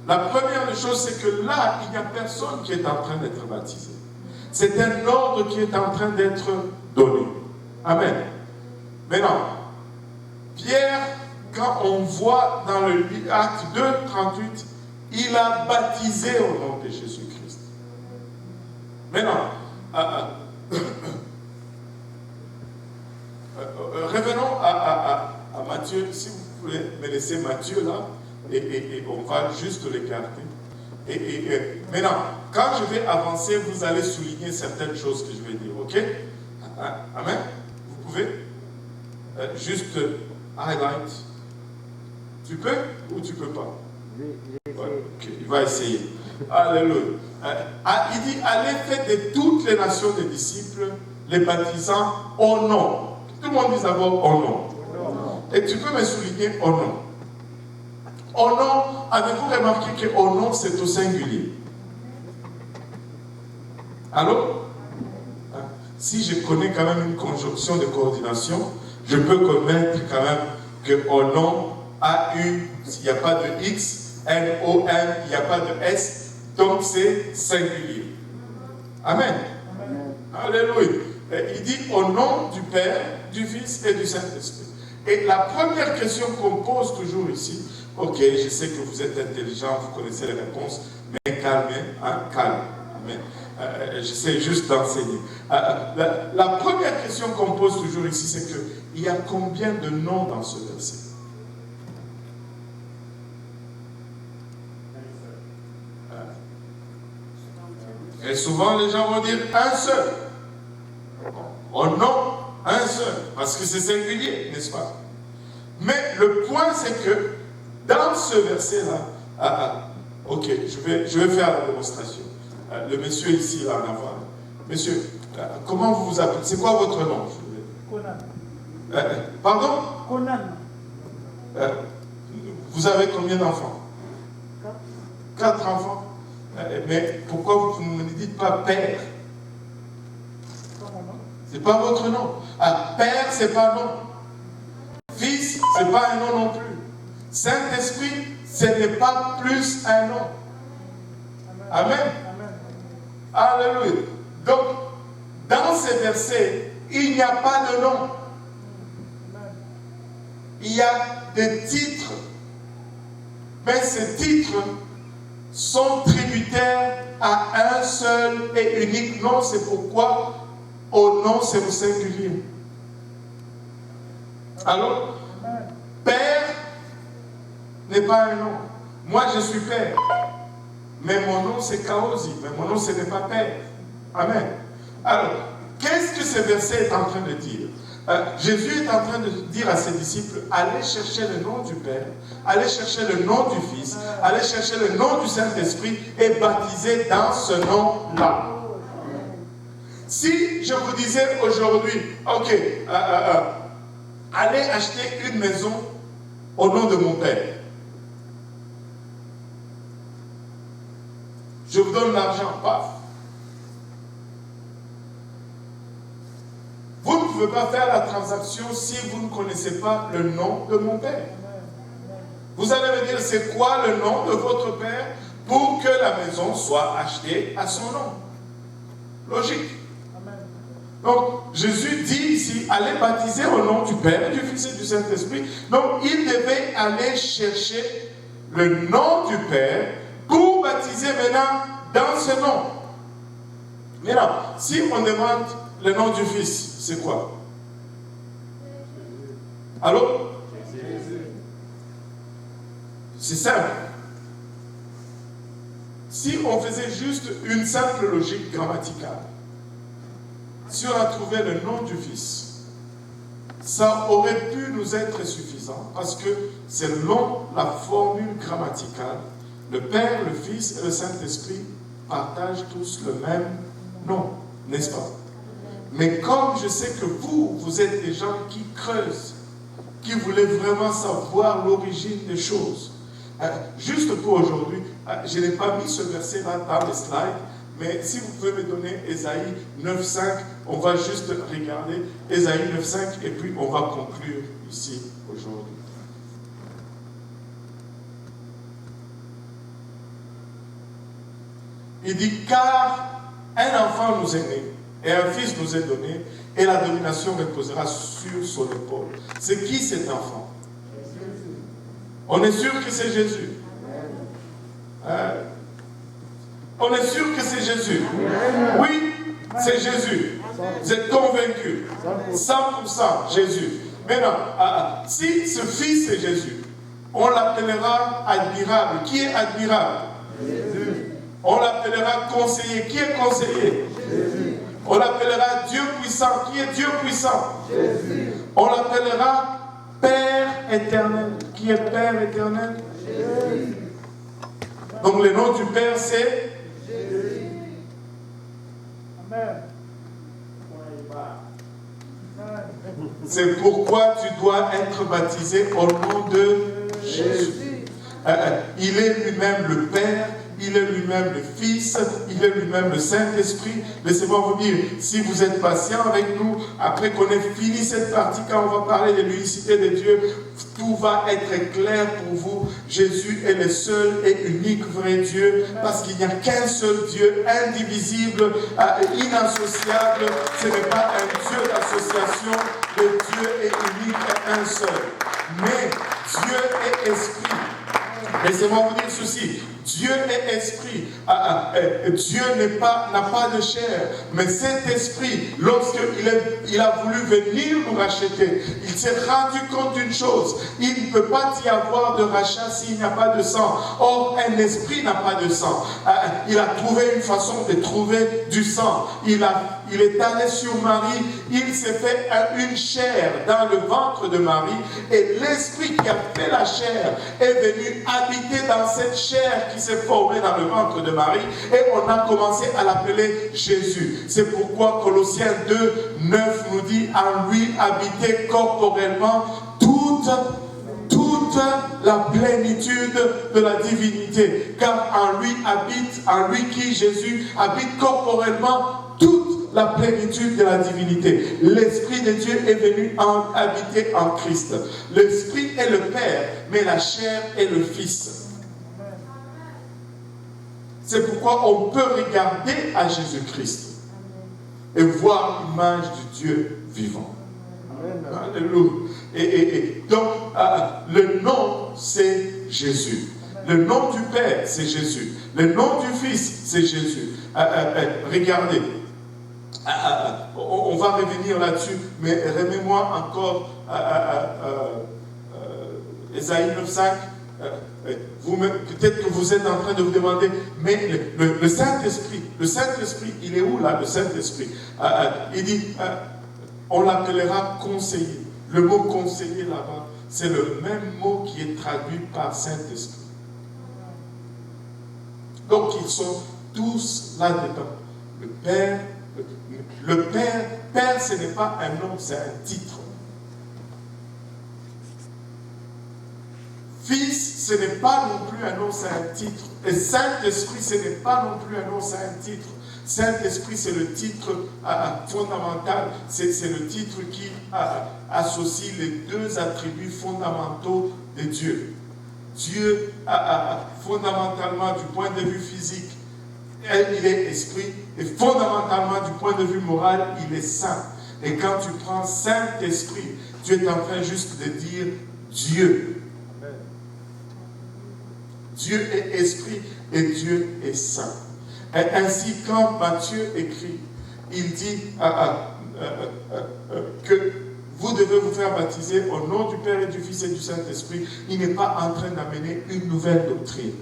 La première chose, c'est que là, il n'y a personne qui est en train d'être baptisé. C'est un ordre qui est en train d'être donné. Amen. Maintenant, Pierre, quand on voit dans le Acte 2, 38, il a baptisé au nom de Jésus-Christ. Maintenant, revenons à Matthieu. Si vous pouvez me laisser Matthieu là, et on va juste l'écarter. Maintenant, quand je vais avancer, vous allez souligner certaines choses que je vais dire, ok? Amen? Vous pouvez juste highlight. Tu peux ou tu peux pas? Ouais, ok, il va essayer. Alléluia. Il dit, allez faire de toutes les nations des disciples, les baptisant au nom. Tout le monde dit d'abord au nom. Et tu peux me souligner au nom. Au nom, avez-vous remarqué qu'au nom, c'est au singulier? Allô? Si je connais quand même une conjonction de coordination, je peux connaître quand même qu'au nom, A-U, il n'y a pas de X, N-O-N, il n'y a pas de S, donc c'est singulier. Amen. Alléluia. Il dit au nom du Père, du Fils et du Saint-Esprit. Et la première question qu'on pose toujours ici, ok, je sais que vous êtes intelligent, vous connaissez les réponses, mais calmez, hein, calme. Amen. J'essaie juste d'enseigner. La première question qu'on pose toujours ici, c'est qu'il y a combien de noms dans ce verset? Et souvent, les gens vont dire un seul. Oh non, un seul. Parce que c'est singulier, n'est-ce pas? Mais le point, c'est que dans ce verset-là, ok, je vais faire la démonstration. Le monsieur ici, là, en avant. Monsieur, comment vous vous appelez? C'est quoi votre nom? Conan. Pardon? Conan. Vous avez combien d'enfants? 4 enfants. Mais pourquoi vous ne me dites pas père? C'est pas votre nom. Père, c'est pas un nom. Fils, c'est pas un nom non plus. Saint-Esprit, ce n'est pas plus un nom. Amen. Alléluia. Donc, dans ces versets, il n'y a pas de nom. Il y a des titres. Mais ces titres sont tributaires à un seul et unique nom. C'est pourquoi au nom, c'est au singulier. Alors, Père n'est pas un nom. Moi, je suis Père. Mais mon nom, c'est Kaosi. Mais mon nom, ce n'est pas Père. Amen. Alors, qu'est-ce que ce verset est en train de dire? Jésus est en train de dire à ses disciples, allez chercher le nom du Père, allez chercher le nom du Fils, allez chercher le nom du Saint-Esprit et baptisez dans ce nom-là. Si je vous disais aujourd'hui, ok, allez acheter une maison au nom de mon Père, je vous donne l'argent, paf. Vous ne pouvez pas faire la transaction si vous ne connaissez pas le nom de mon Père. Vous allez me dire, c'est quoi le nom de votre Père pour que la maison soit achetée à son nom? Logique. Donc, Jésus dit ici, allez baptiser au nom du Père, du Fils et du Saint-Esprit. Donc, il devait aller chercher le nom du Père pour baptiser maintenant dans ce nom. Maintenant, si on demande le nom du Fils, c'est quoi? Allô? C'est simple. Si on faisait juste une simple logique grammaticale, si on a trouvé le nom du Fils, ça aurait pu nous être suffisant parce que selon la formule grammaticale, le Père, le Fils et le Saint-Esprit partagent tous le même nom, n'est-ce pas? Mais comme je sais que vous êtes des gens qui creusent, qui voulaient vraiment savoir l'origine des choses, juste pour aujourd'hui, je n'ai pas mis ce verset-là dans les slides, mais si vous pouvez me donner Ésaïe 9.5, on va juste regarder Ésaïe 9.5 et puis on va conclure ici aujourd'hui. Il dit, car un enfant nous est né, et un fils nous est donné, et la domination reposera sur son épaule. C'est qui cet enfant? On est sûr que c'est Jésus. On est sûr que c'est Jésus. Oui, c'est Jésus. Vous êtes convaincus. 100% Jésus. Maintenant, si ce fils est Jésus, on l'appellera admirable. Qui est admirable? Jésus. On l'appellera conseiller. Qui est conseiller? Jésus. On l'appellera Dieu puissant. Qui est Dieu puissant? Jésus. On l'appellera Père éternel. Qui est Père éternel? Jésus. Donc le nom du Père c'est Jésus. Amen. C'est pourquoi tu dois être baptisé au nom de Jésus. Il est lui-même le Père, il est lui-même le Fils, il est lui-même le Saint-Esprit. Laissez-moi vous dire, si vous êtes patient avec nous, après qu'on ait fini cette partie, quand on va parler de l'unicité de Dieu, tout va être clair pour vous. Jésus est le seul et unique vrai Dieu, parce qu'il n'y a qu'un seul Dieu, indivisible, inassociable. Ce n'est pas un Dieu d'association, le Dieu est unique et un seul. Mais Dieu est esprit. Laissez-moi vous dire ceci. Dieu est esprit. Dieu n'a pas de chair. Mais cet esprit, lorsqu'il a voulu venir nous racheter, il s'est rendu compte d'une chose. Il ne peut pas y avoir de rachat s'il n'y a pas de sang. Or, un esprit n'a pas de sang. Il a trouvé une façon de trouver du sang. Il est allé sur Marie. Il s'est fait une chair dans le ventre de Marie. Et l'esprit qui a fait la chair est venu habiter dans cette chair qui s'est formée dans le ventre de Marie, et on a commencé à l'appeler Jésus. C'est pourquoi Colossiens 2, 9 nous dit, en lui habitait corporellement toute la plénitude de la divinité, car en lui qui Jésus habite corporellement toute la plénitude de la divinité. L'Esprit de Dieu est venu habiter en Christ. L'Esprit est le Père, mais la chair est le Fils. C'est pourquoi on peut regarder à Jésus-Christ et voir l'image du Dieu vivant. Amen. Alléluia. Et donc, le nom, c'est Jésus. Le nom du Père, c'est Jésus. Le nom du Fils, c'est Jésus. Regardez. On va revenir là-dessus, mais remets-moi encore Ésaïe 9.5. peut-être que vous êtes en train de vous demander, mais le Saint-Esprit, il est où là, le Saint-Esprit? Il dit, on l'appellera conseiller. Le mot conseiller là-bas, c'est le même mot qui est traduit par Saint-Esprit. Donc ils sont tous là-dedans. Le Père, Père, ce n'est pas un nom, c'est un titre. Fils, ce n'est pas non plus un nom, c'est un titre. Et Saint-Esprit, ce n'est pas non plus un nom, c'est un titre. Saint-Esprit, c'est le titre fondamental, c'est le titre qui associe les deux attributs fondamentaux de Dieu. Dieu, fondamentalement, du point de vue physique, il est esprit, et fondamentalement, du point de vue moral, il est saint. Et quand tu prends Saint-Esprit, tu es en train juste de dire Dieu. Amen. Dieu est esprit et Dieu est saint. Et ainsi, quand Matthieu écrit, il dit que vous devez vous faire baptiser au nom du Père et du Fils et du Saint-Esprit. Il n'est pas en train d'amener une nouvelle doctrine.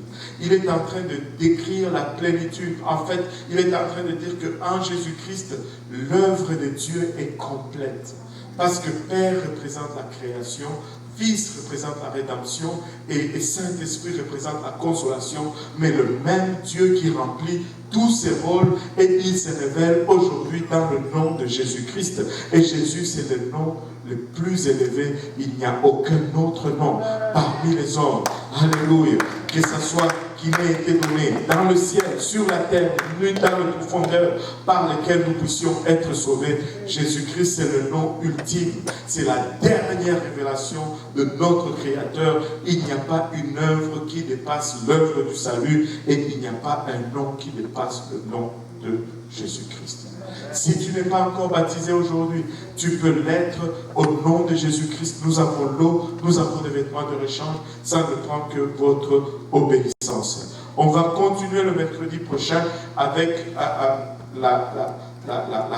Il est en train de décrire la plénitude. En fait, il est en train de dire qu'en Jésus-Christ, l'œuvre de Dieu est complète. Parce que Père représente la création, Fils représente la rédemption et Saint-Esprit représente la consolation, mais le même Dieu qui remplit tous ces rôles et il se révèle aujourd'hui dans le nom de Jésus-Christ. Et Jésus, c'est le nom le plus élevé. Il n'y a aucun autre nom parmi les hommes. Alléluia. Que ce soit qui m'ait été donné dans le ciel, sur la terre, nulle dans les profondeurs, par lesquelles nous puissions être sauvés. Jésus-Christ, c'est le nom ultime. C'est la dernière révélation de notre Créateur. Il n'y a pas une œuvre qui dépasse l'œuvre du salut et il n'y a pas un nom qui dépasse le nom de Jésus-Christ. Si tu n'es pas encore baptisé aujourd'hui, tu peux l'être au nom de Jésus-Christ. Nous avons l'eau, nous avons des vêtements de rechange, ça ne prend que votre obéissance. On va continuer le mercredi prochain avec la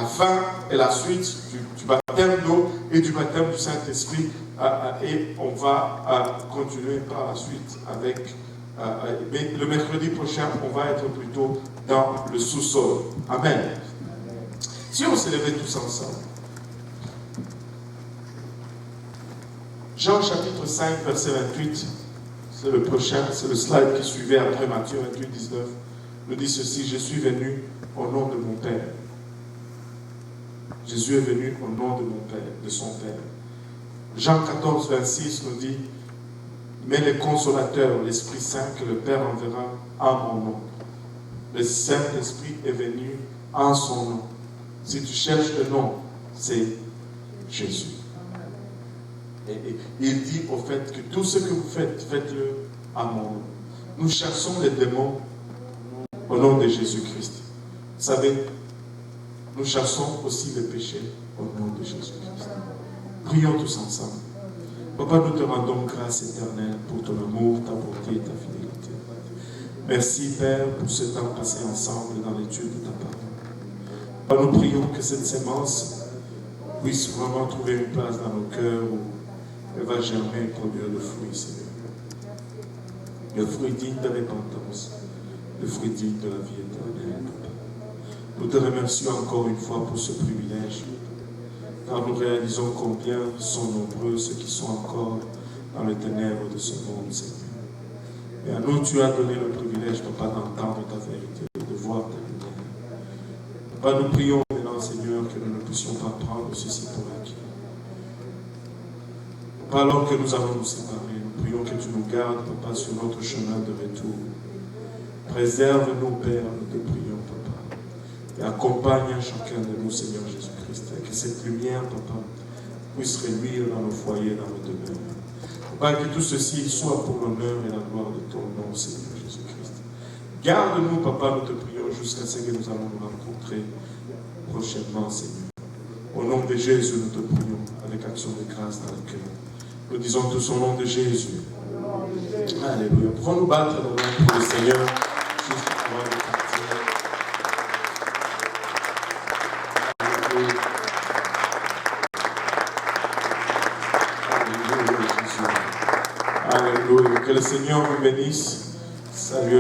fin et la suite du baptême d'eau et du baptême du Saint-Esprit. Et on va continuer par la suite avec... mais le mercredi prochain, on va être plutôt dans le sous-sol. Amen. Si on se levait tous ensemble. Jean chapitre 5, verset 28, c'est le prochain, c'est le slide qui suivait après Matthieu 28, 19, nous dit ceci: je suis venu au nom de mon Père. Jésus est venu au nom de mon Père, de son Père. Jean 14, 26 nous dit: mais le Consolateur, l'Esprit Saint que le Père enverra en mon nom. Le Saint-Esprit est venu en son nom. Si tu cherches le nom, c'est Jésus. Et il dit au fait que tout ce que vous faites, faites-le à mon nom. Nous cherchons les démons au nom de Jésus-Christ. Vous savez, nous cherchons aussi les péchés au nom de Jésus-Christ. Prions tous ensemble. Papa, nous te rendons grâce éternelle pour ton amour, ta bonté et ta fidélité. Merci, Père, pour ce temps passé ensemble dans l'étude de ta parole. Papa, nous prions que cette sémence puisse vraiment trouver une place dans nos cœurs où elle va germer et produire le fruit, Seigneur. Le fruit digne de repentance, le fruit digne de la vie éternelle, Papa. Nous te remercions encore une fois pour ce privilège, car nous réalisons combien sont nombreux ceux qui sont encore dans les ténèbres de ce monde, Seigneur. Et à nous, tu as donné le privilège, Papa, d'entendre ta vérité, de voir ta lumière. Papa, nous prions maintenant, Seigneur, que nous ne puissions pas prendre ceci pour acquis. Papa, alors que nous allons nous séparer, nous prions que tu nous gardes, Papa, sur notre chemin de retour. Préserve-nous, Père, nous te prions, Papa. Et accompagne chacun de nous, Seigneur Jésus-Christ. Et que cette lumière, Papa, puisse reluire dans nos foyers, dans nos demeures. Papa, que tout ceci soit pour l'honneur et la gloire de ton nom, Seigneur Jésus-Christ. Garde-nous, Papa, nous te prions, jusqu'à ce que nous allons nous rencontrer prochainement, Seigneur. Au nom de Jésus, nous te prions, avec action de grâce dans le cœur. Nous disons tous au nom de Jésus. Alléluia. Pouvons-nous battre dans le nom pour le Seigneur, juste avant de partir. Alléluia, Jésus. Alléluia. Que le Seigneur vous bénisse. Salut.